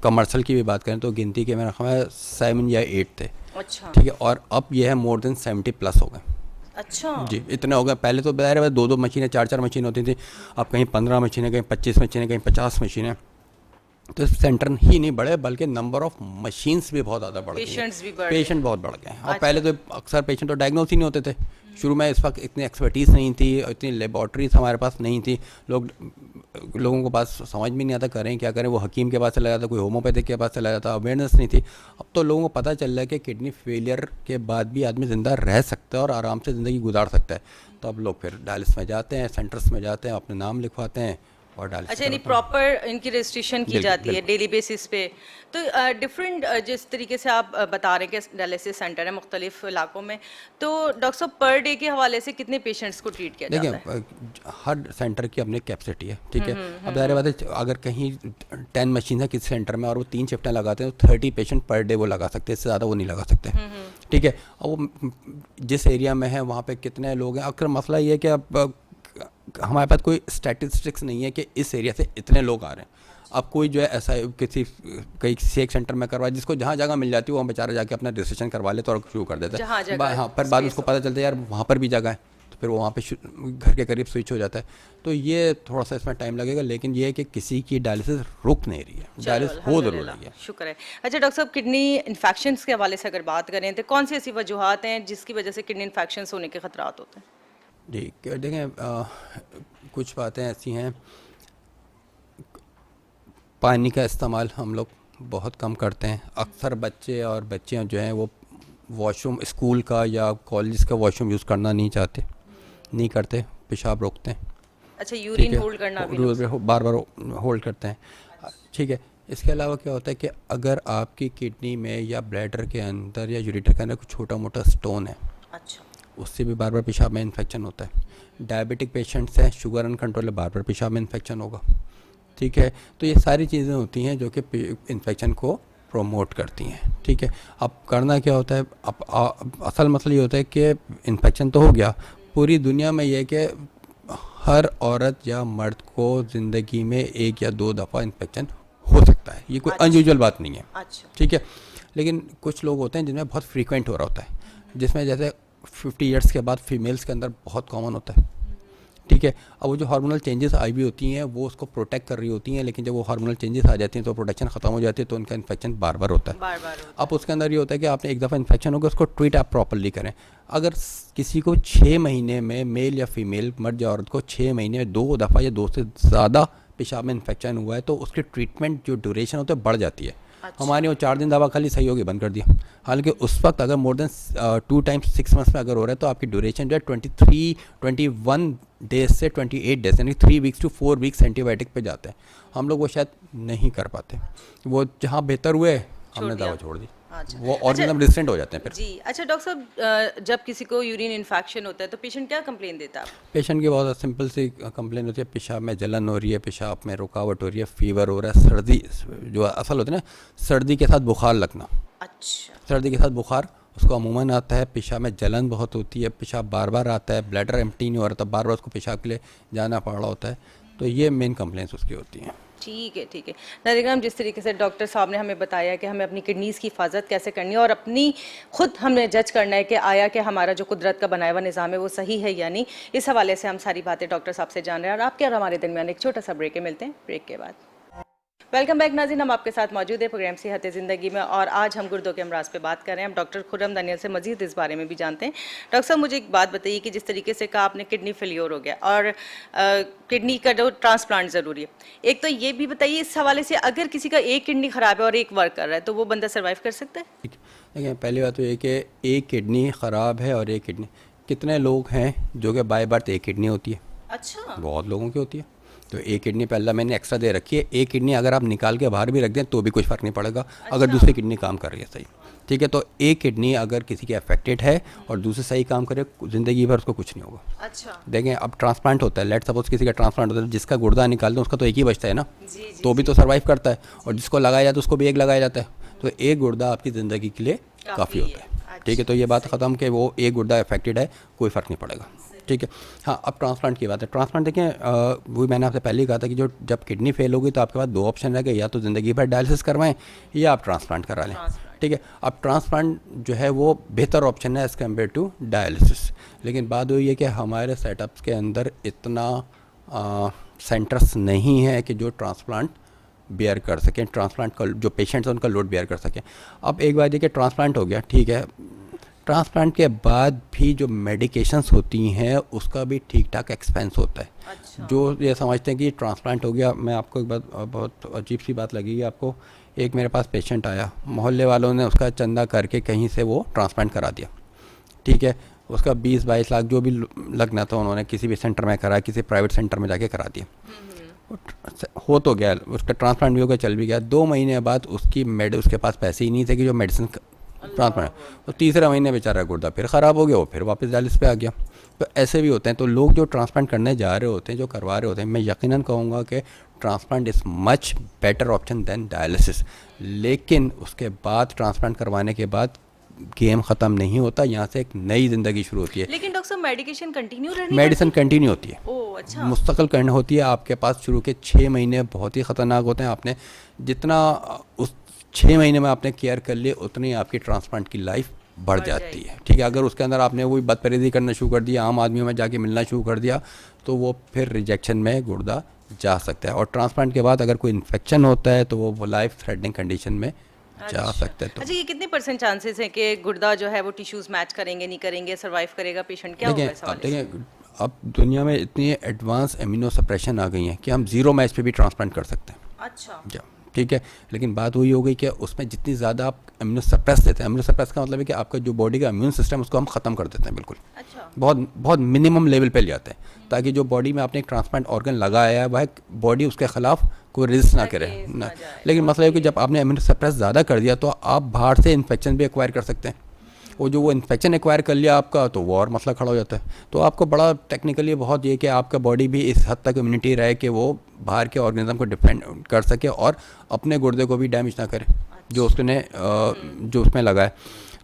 कमर्शियल की भी बात करें तो गिनती के मेरा ख्याल है 7 या 8 थे। अच्छा। ठीक है, और अब ये है मोर देन 70+ हो गए। अच्छा जी, इतने हो गए। पहले तो ज़ाहिर है 2-2 मशीनें, 4-4 मशीनें होती थी, अब कहीं 15 मशीनें, कहीं 25 मशीनें, कहीं 50 मशीनें। तो सेंटर ही नहीं बढ़े बल्कि नंबर ऑफ मशीन्स भी बहुत ज़्यादा बढ़ गए, पेशेंट बहुत बढ़ गए। और पहले तो अक्सर पेशेंट तो डायग्नोस ही नहीं होते थे शुरू में। इस वक्त इतनी एक्सपर्टीज़ नहीं थी, इतनी लेबॉर्ट्रीज हमारे पास नहीं थी, लोगों को पास समझ में नहीं आता करें क्या करें। वो हकीम के पास चला जाता, कोई होम्योपैथिक के पास चला जाता, अवेयरनेस नहीं थी। अब तो लोगों को पता चल रहा है कि किडनी फेलियर के बाद भी आदमी ज़िंदा रह सकता है और आराम से ज़िंदगी गुजार सकता है। तो अब लोग फिर डायलिसिस में जाते हैं, सेंटर्स में जाते हैं, अपने नाम लिखवाते हैं और डायलिसिस। अच्छा, यानी प्रॉपर इनकी रजिस्ट्रेशन की जाती है डेली बेसिस पे। तो डिफरेंट जिस तरीके से आप बता रहे हैं कि डायलिसिस सेंटर है मुख्तलिफ इलाकों में, तो डॉक्टर साहब पर डे के हवाले से कितने पेशेंट्स को ट्रीट किया जाता है? देखिए, हर सेंटर की अपनी कैपेसिटी है। ठीक है, अब ज़ाहिर बात है अगर कहीं 10 मशीन है किसी सेंटर में और वो 3 शिफ्टें लगाते हैं तो 30 पेशेंट पर डे वो लगा सकते हैं, इससे ज़्यादा वो नहीं लगा सकते। ठीक है, और वो जिस एरिया में है वहाँ पे कितने लोग हैं। अक्सर मसला ये है कि अब हमारे पास कोई स्टैटिस्टिक्स नहीं है कि इस एरिया से इतने लोग आ रहे हैं। अब कोई जो है ऐसा किसी एक सेंटर में करवा, जिसको जहाँ जगह मिल जाती है वो बेचारा जाके अपना रजिस्ट्रेशन करवा लेता है और शुरू कर देता है। हाँ, पर बाद उसको पता चलता है यार वहाँ पर भी जगह है, तो फिर वो वहाँ पे घर के करीब स्विच हो जाता है। तो ये थोड़ा सा इसमें टाइम लगेगा, लेकिन ये है कि किसी की डायलिसिस रुक नहीं रही है, डायलिसिस हो जरूर रही है। शुक्र है। अच्छा डॉक्टर साहब, किडनी इन्फेक्शंस के हवाले से अगर बात करें तो कौन सी ऐसी वजूहत हैं जिसकी वजह से किडनी इन्फेक्शंस होने के खतरात होते हैं? जी देखें, कुछ बातें ऐसी हैं, पानी का इस्तेमाल हम लोग बहुत कम करते हैं। अक्सर बच्चे और बच्चियां जो हैं वो वॉशरूम स्कूल का या कॉलेज का वॉशरूम यूज़ करना नहीं चाहते, नहीं करते, पेशाब रोकते हैं। अच्छा, यूरिन होल्ड करना भी बार बार होल्ड करते हैं, ठीक है। इसके अलावा क्या होता है कि अगर आपकी किडनी में या ब्लैडर के अंदर या यूरेटर के अंदर कुछ छोटा मोटा स्टोन है, अच्छा, उससे भी बार बार पेशाब में इन्फेक्शन होता है। डायबिटिक पेशेंट्स हैं, शुगर अनकंट्रोल है, बार बार पेशाब में इन्फेक्शन होगा, ठीक है। तो ये सारी चीज़ें होती हैं जो कि इन्फेक्शन को प्रोमोट करती हैं, ठीक है। अब करना क्या होता है, अब असल मसला ये होता है कि इन्फेक्शन तो हो गया, पूरी दुनिया में ये है कि हर औरत या मर्द को ज़िंदगी में 1 या 2 दफ़ा इन्फेक्शन हो सकता है, ये कोई अनयूजुअल बात नहीं है, अच्छा, ठीक है। लेकिन कुछ लोग होते हैं जिनमें बहुत फ्रीक्वेंट हो रहा होता है, जिसमें जैसे 50 ईयर्स के बाद फीमेल्स के अंदर बहुत कॉमन होता है, ठीक है। अब वो जो हार्मोनल चेंजेस आई भी होती हैं वो उसको प्रोटेक्ट कर रही होती हैं, लेकिन जब वो हार्मोनल चेंजेस आ जाती हैं तो प्रोटेक्शन ख़त्म हो जाती है, तो उनका इन्फेक्शन बार बार होता है। अब उसके अंदर ये होता है कि आपने एक दफ़ा इन्फेक्शन हो गया, उसको ट्रीट आप प्रॉपर्ली करें। अगर किसी को 6 महीने में, मेल या फीमेल, मर्द या औरत को 6 महीने में 2 दफ़ा या 2 से ज़्यादा पेशाब में इन्फेक्शन हुआ है तो उसकी ट्रीटमेंट जो ड्यूरेशन होता है बढ़ जाती है। अच्छा। हमारे वो 4 दिन दवा खाली सही होगी, बंद कर दिया। हालांकि उस वक्त अगर मोर देन 2 टाइम्स 6 मंथ्स में अगर हो रहा है तो आपकी ड्यूरेशन जो है 21 डेज से 28 डेज, यानी 3 वीक्स टू 4 वीक्स एंटीबायोटिक पे जाते हैं। हम लोग वो शायद नहीं कर पाते, वो जहाँ बेहतर हुए हमने दवा छोड़ दी। अच्छा। वो ऑर्गेनिज्म रेजिस्टेंट हो जाते हैं फिर। जी अच्छा डॉक्टर साहब, जब किसी को यूरिन इन्फेक्शन होता है तो पेशेंट क्या कंप्लेन देता है? पेशेंट की बहुत सिंपल सी कंप्लेन होती है, पेशाब में जलन हो रही है, पेशाब में रुकावट हो रही है, फीवर हो रहा है, सर्दी जो असल होता है ना, सर्दी के साथ बुखार लगना। अच्छा। सर्दी के साथ बुखार उसको अमूमन आता है, पेशाब में जलन बहुत होती है, पेशाब बार बार आता है, ब्लैडर एम्प्टी नहीं हो रहा था, बार बार उसको पेशाब के लिए जाना पड़ रहा होता है, तो ये मेन कंप्लेंट्स उसकी होती हैं। ठीक है ठीक है नाज़रीन, जिस तरीके से डॉक्टर साहब ने हमें बताया कि हमें अपनी किडनीज़ की हिफाजत कैसे करनी है और अपनी खुद हमने जज करना है कि आया कि हमारा जो कुदरत का बनाया हुआ निज़ाम है वो सही है या नहीं, इस हवाले से हम सारी बातें डॉक्टर साहब से जान रहे हैं। और आपके और हमारे दरमियान एक छोटा सा ब्रेक है, मिलते हैं ब्रेक के बाद। वेलकम बैक नाज़रीन, हम आपके साथ मौजूद है प्रोग्राम सेहत ज़िंदगी में और आज हम गुर्दों के अमराज पे बात कर रहे हैं। हम डॉक्टर खुर्रम दानियल से मज़ीद इस बारे में भी जानते हैं। डॉक्टर साहब, मुझे एक बात बताइए कि जिस तरीके से कहा आपने किडनी फेलियर हो गया और किडनी का जो ट्रांसप्लांट ज़रूरी है, एक तो ये भी बताइए इस हवाले से अगर किसी का एक किडनी ख़राब है और एक वर्क कर रहा है तो वो बंदा सर्वाइव कर सकता है? देखिए, पहली बात तो ये कि एक किडनी ख़राब है और एक किडनी, कितने लोग हैं जो कि बाय बर्थ एक किडनी होती है? अच्छा, बहुत लोगों की होती है। तो एक किडनी पे अल्लाह मैंने एक्स्ट्रा दे रखी है, एक किडनी अगर आप निकाल के बाहर भी रख दें तो भी कुछ फ़र्क नहीं पड़ेगा। अच्छा। अगर दूसरी किडनी काम कर रही है सही, ठीक है, तो एक किडनी अगर किसी की अफेक्टेड है और दूसरी सही काम करे, ज़िंदगी भर उसको कुछ नहीं होगा। अच्छा। देखें, अब ट्रांसप्लांट होता है, लेट सपोज किसी का ट्रांसप्लांट होता है, जिसका गुर्दा निकाल दें उसका तो एक ही बचता है ना, तो भी तो सर्वाइव करता है, और जिसको लगाया जाता है उसको भी एक लगाया जाता है, तो एक गुर्दा आपकी ज़िंदगी के लिए काफ़ी होता है। ठीक है, तो ये बात ख़त्म कि वो एक गुर्दा अफेक्टेड है, कोई फ़र्क नहीं पड़ेगा। ठीक है। हाँ, अब ट्रांसप्लांट की बात है। ट्रांसप्लांट देखें, वही मैंने आपसे पहले ही कहा था कि जो जब किडनी फेल होगी तो आपके पास 2 ऑप्शन रह गए, या तो ज़िंदगी भर डायलिसिस करवाएं या आप ट्रांसप्लांट करा लें। ठीक है, अब ट्रांसप्लांट जो है वो बेहतर ऑप्शन है एज़ कम्पेयर टू डायलिसिस। लेकिन बात वही है कि हमारे सेटअप्स के अंदर इतना सेंटर्स नहीं है कि जो ट्रांसप्लांट बेयर कर सकें, ट्रांसप्लांट का जो पेशेंट्स हैं उनका लोड बेयर कर सकें। अब एक बात ये कि ट्रांसप्लांट हो गया, ठीक है, ट्रांसप्लांट के बाद भी जो मेडिकेशंस होती हैं उसका भी ठीक ठाक एक्सपेंस होता है। अच्छा। जो ये समझते हैं कि ट्रांसप्लांट हो गया, मैं आपको एक बात बहुत अजीब सी बात लगेगी आपको, एक मेरे पास पेशेंट आया, मोहल्ले वालों ने उसका चंदा करके कहीं से वो ट्रांसप्लांट करा दिया। ठीक है, उसका 20-22 लाख जो भी लगना था उन्होंने किसी भी सेंटर में करा, किसी प्राइवेट सेंटर में जाके करा दिया। हो तो गया, उसका ट्रांसप्लांट भी हो गया, चल भी गया। 2 महीने बाद उसके पास पैसे ही नहीं थे कि जो मेडिसिन ट्रांसप्लांट, तो तीसरे महीने बेचारा गुर्दा फिर ख़राब हो गया, वो फिर वापस डायलिसिस पे आ गया। तो ऐसे भी होते हैं। तो लोग जो ट्रांसप्लांट करने जा रहे होते हैं, जो करवा रहे होते हैं, मैं यकीनन कहूँगा कि transplant is much better option then dialysis. लेकिन उसके बाद ट्रांसप्लांट करवाने के बाद गेम ख़त्म नहीं होता, यहाँ से एक नई ज़िंदगी शुरू होती है। लेकिन डॉक्टर साहब मेडिकेशन कंटिन्यू रहनी मेडिसिन कंटिन्यू होती है, ओह अच्छा, मुस्तकिल करनी होती है। आपके पास शुरू के 6 महीने बहुत ही ख़तरनाक होते हैं। आपने जितना उस 6 महीने में आपने केयर कर लिए, उतनी आपकी ट्रांसप्लांट की लाइफ बढ़ जाती है। ठीक है, अगर उसके अंदर आपने वही बदपरहेज़ी करना शुरू कर दिया, आम आदमियों में जाके मिलना शुरू कर दिया, तो वो फिर रिजेक्शन में गुर्दा जा सकता है। और ट्रांसप्लांट के बाद अगर कोई इन्फेक्शन होता है तो वो लाइफ थ्रेटनिंग कंडीशन में जा सकता है। तो अच्छा, ये कितने % चांसेस हैं कि गुर्दा जो है वो टिश्यूज मैच करेंगे, नहीं करेंगे, सर्वाइव करेगा पेशेंट, क्या होगा इस अब हवाले से? देखिए, अब दुनिया में इतनी एडवांस इम्यूनो सप्रेशन आ गई है कि हम 0 मैच पे भी ट्रांसप्लांट कर सकते हैं। अच्छा, ठीक है, लेकिन बात वही हो गई कि उसमें जितनी ज़्यादा आप इम्यूनो सप्रेस देते हैं, इम्यूनो सप्रेस का मतलब है कि आपका जो बॉडी का इम्यून सिस्टम उसको हम ख़त्म कर देते हैं बिल्कुल। अच्छा, बहुत बहुत मिनिमम लेवल पे ले जाते हैं, ताकि जो बॉडी में आपने एक ट्रांसप्लांट ऑर्गन लगाया है वह बॉडी उसके खिलाफ कोई रेजिस्ट ना करे ना। लेकिन मसला ये कि जब आपने इम्यूनो सप्रेस ज़्यादा कर दिया तो आप बाहर से इन्फेक्शन भी एक्वायर कर सकते हैं, और जो वो इन्फेक्शन एक्वायर कर लिया आपका, तो वो और मसला खड़ा हो जाता है। तो आपको बड़ा टेक्निकली बहुत ये कि आपका बॉडी भी इस हद तक इम्यूनिटी रहे कि वो बाहर के ऑर्गेनिज्म को डिफेंड कर सके और अपने गुर्दे को भी डैमेज ना करे जो उसने जो उसमें लगा है।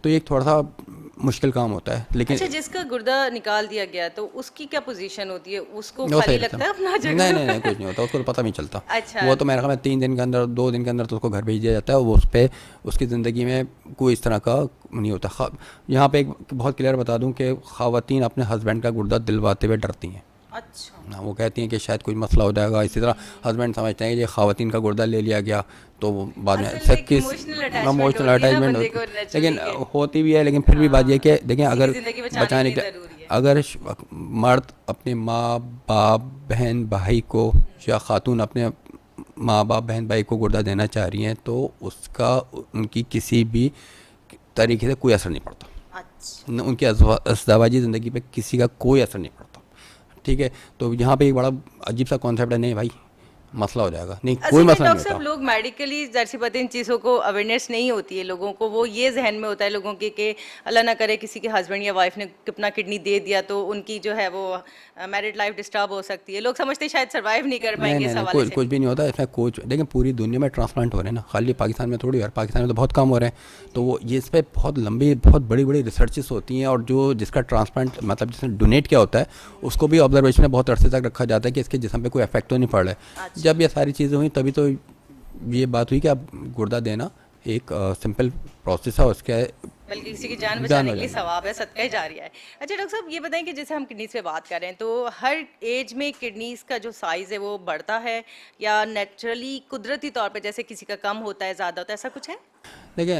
तो ये थोड़ा सा मुश्किल काम होता है। लेकिन अच्छा, जिसका गुर्दा निकाल दिया गया तो उसकी क्या पोजीशन होती है, उसको वो खाली सही लगता रहता है अपना जगह? नहीं, कुछ नहीं होता, उसको तो पता नहीं चलता। अच्छा, वो तो मेरे ख्याल में 3 दिन के अंदर, 2 दिन के अंदर तो उसको घर भेज दिया जाता है। वो उस पर उसकी ज़िंदगी में कोई इस तरह का नहीं होता। यहाँ पे एक बहुत क्लियर बता दूँ कि ख़वातीन अपने हस्बैंड का गुर्दा दिलवाते हुए डरती हैं। अच्छा, वो कहती हैं कि शायद कोई मसला हो जाएगा। इसी तरह हस्बैंड समझते हैं कि ये ख़वातीन का गुर्दा ले लिया गया तो बाद में असल एक किस इमोशनल अटैचमेंट होती, लेकिन होती भी है। लेकिन फिर भी बात ये कि देखें, अगर बचाने के, अगर मर्द अपने माँ बाप बहन भाई को या ख़ातून अपने माँ बाप बहन भाई को गुर्दा देना चाह रही हैं तो उसका उनकी किसी भी तरीके से कोई असर नहीं पड़ता। अच्छा, उनकी अज़दवाजी ज़िंदगी पे किसी का कोई असर नहीं पड़ता। ठीक है, तो यहाँ पे एक बड़ा अजीब सा कॉन्सेप्ट है, नहीं भाई मसला हो जाएगा, नहीं कोई मसला नहीं होता। लोग मेडिकली ज़ाहिर सी बात है इन चीज़ों को अवेयरनेस नहीं होती है लोगों को, वो ये जहन में होता है लोगों के कि अल्लाह ना करे किसी के हस्बैंड या वाइफ ने अपना किडनी दे दिया तो उनकी जो है वो मैरिड लाइफ डिस्टर्ब हो सकती है। लोग समझते हैं शायद सर्वाइव नहीं कर पाएंगे इस हवाले से। कुछ भी नहीं होता इसमें। कुछ देखिए, पूरी दुनिया में ट्रांसप्लांट हो रहे हैं ना, खाली पाकिस्तान में थोड़ी, और पाकिस्तान में तो बहुत कम हो रहे हैं। तो वो ये इस पर बहुत लंबी बहुत बड़ी बड़ी रिसर्चेस होती हैं, और जो जिसका ट्रांसप्लांट मतलब जिसने डोनेट किया होता है उसको भी ऑब्जर्वेशन में बहुत अरसे तक रखा जाता है कि इसके जिस्म पे कोई इफेक्ट तो नहीं पड़ रहा है। अच्छा। जब ये सारी चीज़ें हुई तभी तो ये बात हुई कि अब गुर्दा देना एक सिंपल प्रोसेस है, उसके बल्कि किसी की जान बचाने के लिए सवाब है, सदका जारिया है। अच्छा डॉक्टर साहब, ये बताएं कि जैसे हम किडनीज पे बात कर रहे हैं तो हर एज में किडनीज का जो साइज़ है वो बढ़ता है या नेचुरली कुदरती तौर पे जैसे किसी का कम होता है ज़्यादा होता है, ऐसा कुछ है? देखिए,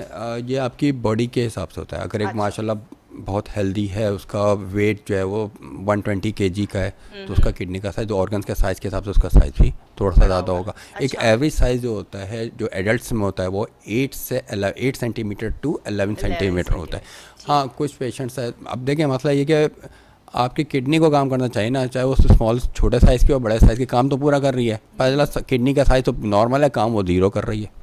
ये आपकी बॉडी के हिसाब से होता है। अगर एक माशाल्लाह बहुत हेल्दी है, उसका वेट जो है वो 120 kg का है, तो उसका किडनी का साइज़ ऑर्गन्स के साइज़ के हिसाब से उसका साइज़ भी थोड़ा सा ज़्यादा होगा। एक एवरेज साइज़ जो होता है जो एडल्ट्स में होता है वो 8 सेंटीमीटर टू 11 सेंटीमीटर होता है। हाँ, कुछ पेशेंट्स है, अब देखिए मसला ये कि आपकी किडनी को काम करना चाहिए ना, चाहे वो स्मॉल छोटे साइज़ की और बड़े साइज़ के, काम तो पूरा कर रही है। पहला किडनी का साइज़ तो नॉर्मल है, काम वो 0 कर रही है।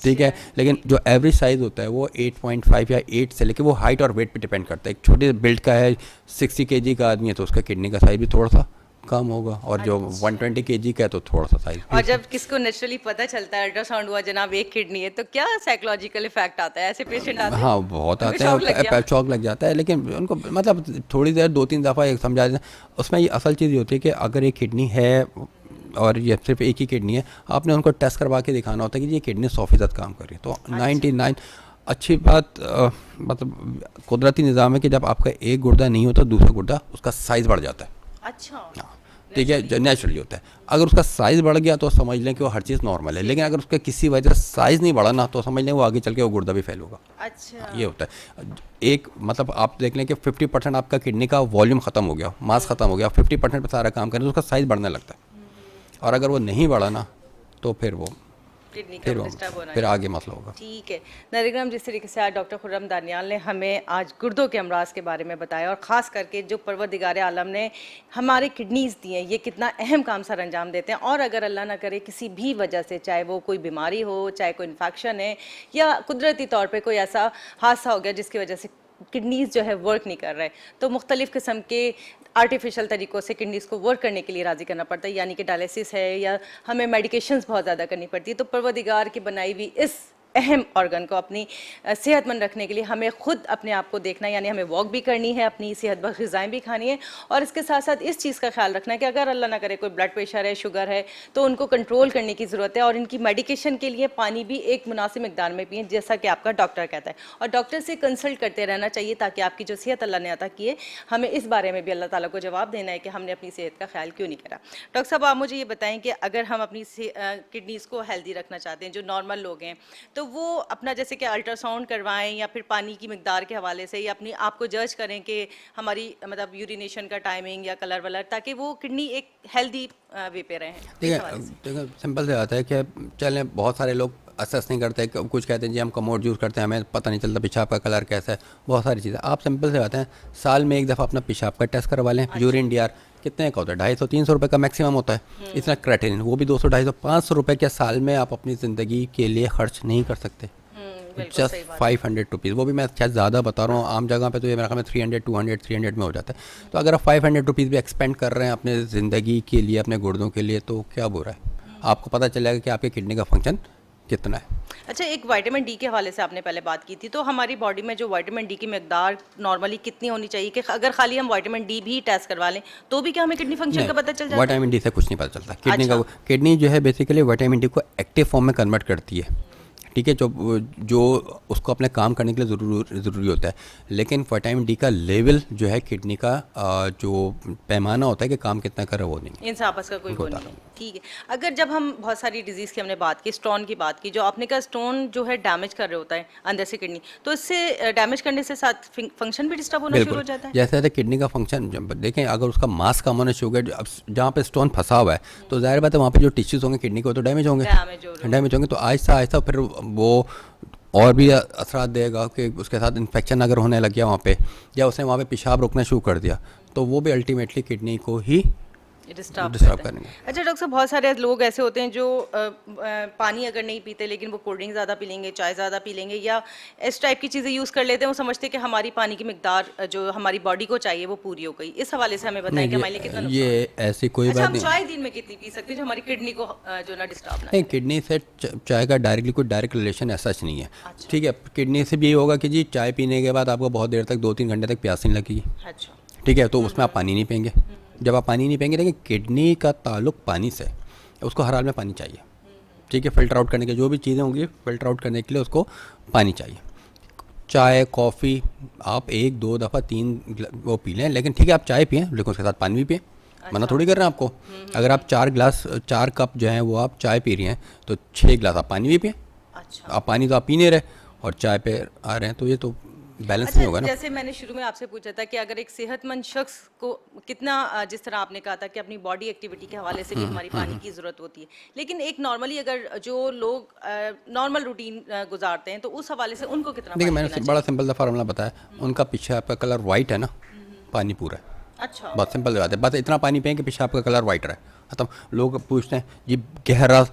ठीक है, लेकिन जो एवरेज साइज़ होता है वो 8.5 या 8 से लेके वो हाइट और वेट पे डिपेंड करता है। एक छोटे बिल्ड का है 60 kg का आदमी है तो उसका किडनी का साइज़ भी थोड़ा सा कम होगा, और जो 120 kg का है तो थोड़ा सा साइज़। और जब किसको नेचुरली पता चलता है अल्ट्रासाउंड हुआ जनाब एक किडनी है, तो क्या साइकोलॉजिकल इफेक्ट आता है? ऐसे पेशेंट आते हैं? हाँ, बहुत आते हैं, शौक लग जाता है। लेकिन उनको मतलब थोड़ी देर 2-3 दफ़ा एक समझा दें। उसमें ये असल चीज़ ये होती है कि अगर एक किडनी है और ये सिर्फ एक ही किडनी है, आपने उनको टेस्ट करवा के दिखाना होता है कि ये किडनी 100% काम कर रही है। तो 99 अच्छी बात मतलब कुदरती निज़ाम है कि जब आपका एक गुर्दा नहीं होता दूसरा गुर्दा उसका साइज़ बढ़ जाता है। अच्छा, हाँ, ठीक है, जो नेचुरली होता है। अगर उसका साइज़ बढ़ गया तो समझ लें कि वो हर चीज़ नॉर्मल है, लेकिन अगर उसका किसी वजह से साइज़ नहीं बढ़ा ना तो समझ लें वो आगे चल के वो गुर्दा भी फेल होगा। अच्छा, ये होता है। एक मतलब आप देख लें कि 50% आपका किडनी का वॉल्यूम ख़त्म हो गया, मास ख़त्म हो गया, 50% पर सारा काम करें तो उसका साइज़ बढ़ने लगता है, और अगर वो नहीं बढ़ा ना तो फिर वो किडनी का डिस्टर्ब होना फिर आगे मसला होगा। ठीक है नाज़रीन, जिस तरीके से आज डॉक्टर खुर्रम दानियाल ने हमें आज गुर्दों के अमराज के बारे में बताया, और ख़ास करके जो परवरदिगार आलम ने हमारे किडनीज़ दी हैं, ये कितना अहम काम सर अंजाम देते हैं। और अगर अल्लाह ना करे किसी भी वजह से, चाहे वो कोई बीमारी हो, चाहे कोई इन्फेक्शन है, या कुदरती तौर पर कोई ऐसा हादसा हो गया जिसकी वजह से किडनीज़ जो है वर्क नहीं कर रहे, तो मुख्तलिफ़ किस्म के आर्टिफिशियल तरीक़ों से किडनीज़ को वर्क करने के लिए राज़ी करना पड़ता है, यानी कि डायलिसिस है या हमें मेडिकेशंस बहुत ज़्यादा करनी पड़ती है। तो परवरदिगार की बनाई हुई इस अहम ऑर्गन को अपनी सेहतमंद रखने के लिए हमें खुद अपने आप को देखना, यानी हमें वॉक भी करनी है, अपनी सेहत बख्श ग़िज़ाएँ भी खानी है, और इसके साथ साथ इस चीज़ का ख्याल रखना है कि अगर अल्लाह ना करे कोई ब्लड प्रेशर है, शुगर है, तो उनको कंट्रोल करने की ज़रूरत है, और इनकी मेडिकेशन के लिए पानी भी एक मुनासिब मिकदार में पिएं, जैसा कि आपका डॉक्टर कहता है, और डॉक्टर से कंसल्ट करते रहना चाहिए ताकि आपकी जो सेहत अल्लाह ने अता की है, हमें इस बारे में भी अल्लाह ताला को जवाब देना है कि हमने अपनी सेहत का ख्याल क्यों नहीं करा। डॉक्टर साहब, आप मुझे ये बताएं कि अगर हम अपनी किडनीज़ को हेल्दी रखना चाहते हैं, जो नॉर्मल लोग हैं, तो वो अपना जैसे कि अल्ट्रासाउंड करवाएं या फिर पानी की मिकदार के हवाले से या अपनी आप को जज करें कि हमारी मतलब यूरिनेशन का टाइमिंग या कलर वलर, ताकि वो किडनी एक हेल्दी वे पे रहें। देखिए सिंपल से आता है कि चलें, बहुत सारे लोग असेस नहीं करते, कुछ कहते हैं जी हम कमोड यूज़ करते हैं, हमें पता नहीं चलता पेशाब का कलर कैसा है, बहुत सारी चीज़ें। आप सिंपल से बात है, साल में एक दफ़ा अपना पेशाब का टेस्ट करवा लें। यूरिन DR कितने का होता है? 250-300 रुपये का मैक्सिमम होता है। इतना क्रेटिनिन वो भी 200-250-500 रुपये के साल में आप अपनी ज़िंदगी के लिए खर्च नहीं कर सकते। जस्ट 500 रुपीज़, वो भी मैं शायद ज़्यादा बता रहा हूँ, आम जगह पे तो ये मेरा ख्याल में 300-200-300 में हो जाता है। तो अगर आप 500 रुपीज़ भी एक्सपेंड कर रहे हैं अपने ज़िंदगी के लिए, अपने गुर्दों के लिए, तो क्या बुरा है? आपको पता चलेगा कि आपके किडनी का फंक्शन कितना है। अच्छा, एक विटामिन डी के हवाले से आपने पहले बात की थी, तो हमारी बॉडी में जो विटामिन डी की मिकदार नॉर्मली कितनी होनी चाहिए कि अगर खाली हम विटामिन डी भी टेस्ट करवा लें तो भी क्या हमें किडनी फंक्शन का पता चल जाता है? विटामिन डी से कुछ नहीं पता चलता। किडनी जो है बेसिकली विटामिन डी को एक्टिव फॉर्म में कन्वर्ट करती है, ठीक है, जो उसको अपने काम करने के लिए ज़रूरी होता है। लेकिन विटामिन डी का लेवल जो है किडनी का जो पैमाना होता है कि काम कितना कर रहा है, वो नहीं, इनसे आपस का कोई वो नहीं है। ठीक है, अगर जब हम बहुत सारी डिजीज़ की हमने बात की, स्टोन की बात की, जो आपने कहा स्टोन जो है डैमेज कर रहे होता है अंदर से किडनी, तो इससे डैमेज करने से साथ फंक्शन भी डिस्टर्ब होना शुरू हो जाता है। जैसे किडनी का फंक्शन देखें, अगर उसका मास कम होना शुरू हो, जहाँ पे स्टोन फंसा हुआ है, तो जाहिर बात है वहाँ पे जो टिश्यूज़ होंगे किडनी के, तो डैमेज होंगे, तो आहिस्ता आहिस्ता फिर वो और भी असरात देगा कि उसके साथ इन्फेक्शन अगर होने लग गया वहाँ पे, या उसने वहाँ पे पेशाब रोकना शुरू कर दिया, तो वो भी अल्टीमेटली किडनी को ही डिस्टर्ब करेंगे। अच्छा डॉक्टर साहब, बहुत सारे लोग ऐसे होते हैं जो पानी अगर नहीं पीते लेकिन वो कोल्ड ड्रिंक ज़्यादा पी लेंगे, चाय ज़्यादा पी लेंगे, या इस टाइप की चीज़ें यूज़ कर लेते हैं, वो समझते हैं कि हमारी पानी की मिकदार जो हमारी बॉडी को चाहिए वो पूरी हो गई। इस हवाले से हमें बताएं कि हमारे लिए कितना ये ऐसी कोई बात नहीं। चाय दिन में कितनी पी सकते हैं जो हमारी किडनी को जो ना डिस्टर्ब ना? नहीं, किडनी से चाय का कोई डायरेक्ट रिलेशन ऐसा नहीं है। ठीक है, किडनी से भी यही होगा कि जी चाय पीने के बाद आपको बहुत देर तक 2-3 घंटे तक प्यास नहीं लगेगी। अच्छा, ठीक है, तो उसमें आप पानी नहीं पिएंगे। जब आप पानी नहीं पिएंगे, देखिए किडनी का ताल्लुक पानी से, उसको हर हाल में पानी चाहिए। ठीक है, फ़िल्टर आउट करने के जो भी चीज़ें होंगी, फ़िल्टर आउट करने के लिए उसको पानी चाहिए। चाय कॉफ़ी आप 1-2 दफ़ा 3 वो पी लें, लेकिन ठीक है आप चाय पिएं, लेकिन उसके साथ पानी भी पिएं। मना थोड़ी कर रहे हैं आपको। अगर आप 4 कप जो हैं वो आप चाय पी रही हैं, तो 6 गिलास आप पानी भी पिएं। अच्छा, आप पानी तो आप पी नहीं रहे और चाय पे आ रहे हैं, तो ये तो बैलेंस नहीं होगा ना। जैसे मैंने शुरू में आपसे पूछा था कि अगर एक सेहतमंद शख्स को कितना, जिस तरह आपने कहा था कि अपनी बॉडी एक्टिविटी के हवाले से भी हमारी पानी की ज़रूरत होती है, लेकिन एक नॉर्मली अगर जो लोग नॉर्मल रूटीन गुजारते हैं तो उस हवाले से उनको कितना? देखिए, मैंने बड़ा सिंपल सा फार्मूला बताया, उनका पेशाब का कलर वाइट है ना, पानी पूरा है। अच्छा, बहुत सिंपल बात है, बस इतना पानी पिएं कि पेशाब का कलर वाइट रहे, खत्म। लोग पूछते हैं जी गहरा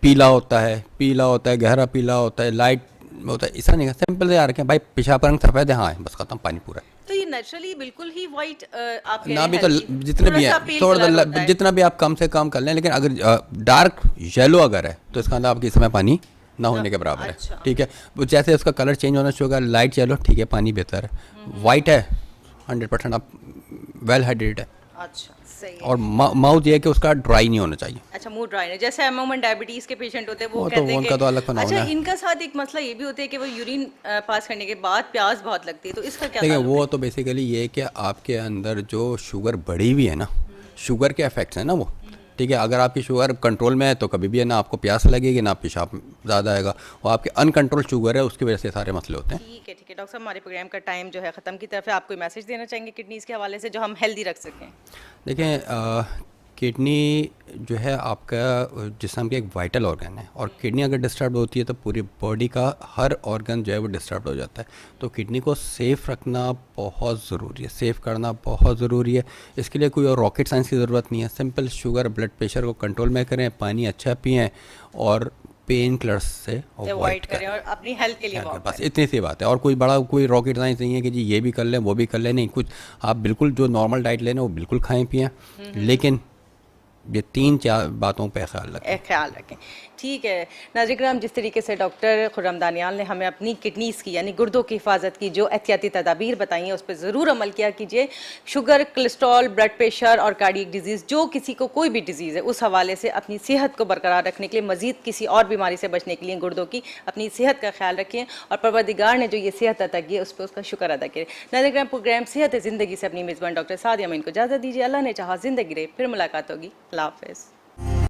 पीला होता है, गहरा पीला होता है, लाइट होता है, ऐसा नहीं है। सिंपल से यार रखें भाई, पेशाब का रंग सफ़ेद है, हाँ है, बस खत्म, पानी पूरा है। तो ये नेचुरली बिल्कुल ही वाइट आप ना भी तो जितने भी हैं, थोड़ा जितना भी आप कम से कम कर लें, लेकिन अगर डार्क येलो अगर है तो इसका मतलब आपके इस समय पानी ना होने के बराबर है। ठीक है, जैसे उसका कलर चेंज होना शुरू होगा, लाइट येलो, ठीक है पानी बेहतर है। वाइट है 100% आप वेल हाइड्रेटेड है। अच्छा, सही है। और माउथ ये है कि उसका ड्राई नहीं होना चाहिए। अच्छा, मुंह ड्राई है, जैसे अमूमन डायबिटीज के पेशेंट होते हैं वो तो कहते हैं उनका तो अलग फनाउन अच्छा है। इनका साथ एक मसला ये भी होता है कि वो यूरिन पास करने के बाद प्यास बहुत लगती है, तो इसका क्या? देखिए, वो तो बेसिकली ये है कि आपके अंदर जो शुगर बढ़ी हुई है ना, शुगर के इफेक्ट्स हैं ना वो। ठीक है, अगर आपकी शुगर कंट्रोल में है तो कभी भी है ना आपको प्यास लगेगी ना पेशाब ज़्यादा आएगा, और आपके अनकंट्रोल शुगर है उसकी वजह से सारे मसले होते हैं। ठीक है डॉक्टर साहब, हमारे प्रोग्राम का टाइम जो है ख़त्म की तरफ है, आप कोई मैसेज देना चाहेंगे किडनीज़ के हवाले से जो हम हेल्दी रख सकें? देखें, किडनी जो है आपका जिस्म का एक वाइटल ऑर्गन है, और किडनी अगर डिस्टर्ब होती है तो पूरी बॉडी का हर ऑर्गन जो है वो डिस्टर्ब हो जाता है। तो किडनी को सेफ़ रखना बहुत ज़रूरी है, सेफ़ करना बहुत ज़रूरी है। इसके लिए कोई और रॉकेट साइंस की ज़रूरत नहीं है। सिंपल शुगर ब्लड प्रेशर को कंट्रोल में करें, पानी अच्छा पिएँ, और पेन किलर्स से अवॉइड करें, और अपनी हेल्थ के लिए बस इतनी सी बात है। और कोई रॉकेट साइंस नहीं है कि जी ये भी कर लें वो भी कर लें, नहीं, कुछ आप बिल्कुल जो नॉर्मल डाइट लेना वो बिल्कुल खाएं पिएँ, लेकिन ये 3-4 बातों पे ख्याल रखें। ठीक है नाज़रीन, जिस तरीके से डॉक्टर खुर्रम दानियाल ने हमें अपनी किडनीज़ की यानी गुर्दों की हिफाजत की जो एहतियाती तदाबीर बताई हैं उस पर ज़रूर अमल किया कीजिए। शुगर, कोलेस्ट्रॉल, ब्लड प्रेशर और कार्डियक डिजीज़, जो किसी को कोई भी डिजीज़ है, उस हवाले से अपनी सेहत को बरकरार रखने के लिए, मज़ीद किसी और बीमारी से बचने के लिए गुर्दों की अपनी सेहत का ख्याल रखें और परवरदिगार ने जो ये सेहत अता की है उस पर उसका शुक्र अदा करें। नाज़रीन, प्रोग्राम सेहत ज़िंदगी से अपनी मेज़बान डॉक्टर सादिया मोइन को इजाज़त दीजिए। अल्लाह ने चाहा ज़िंदगी रहे, फिर मुलाकात होगी। अल्लाह हाफ़िज़।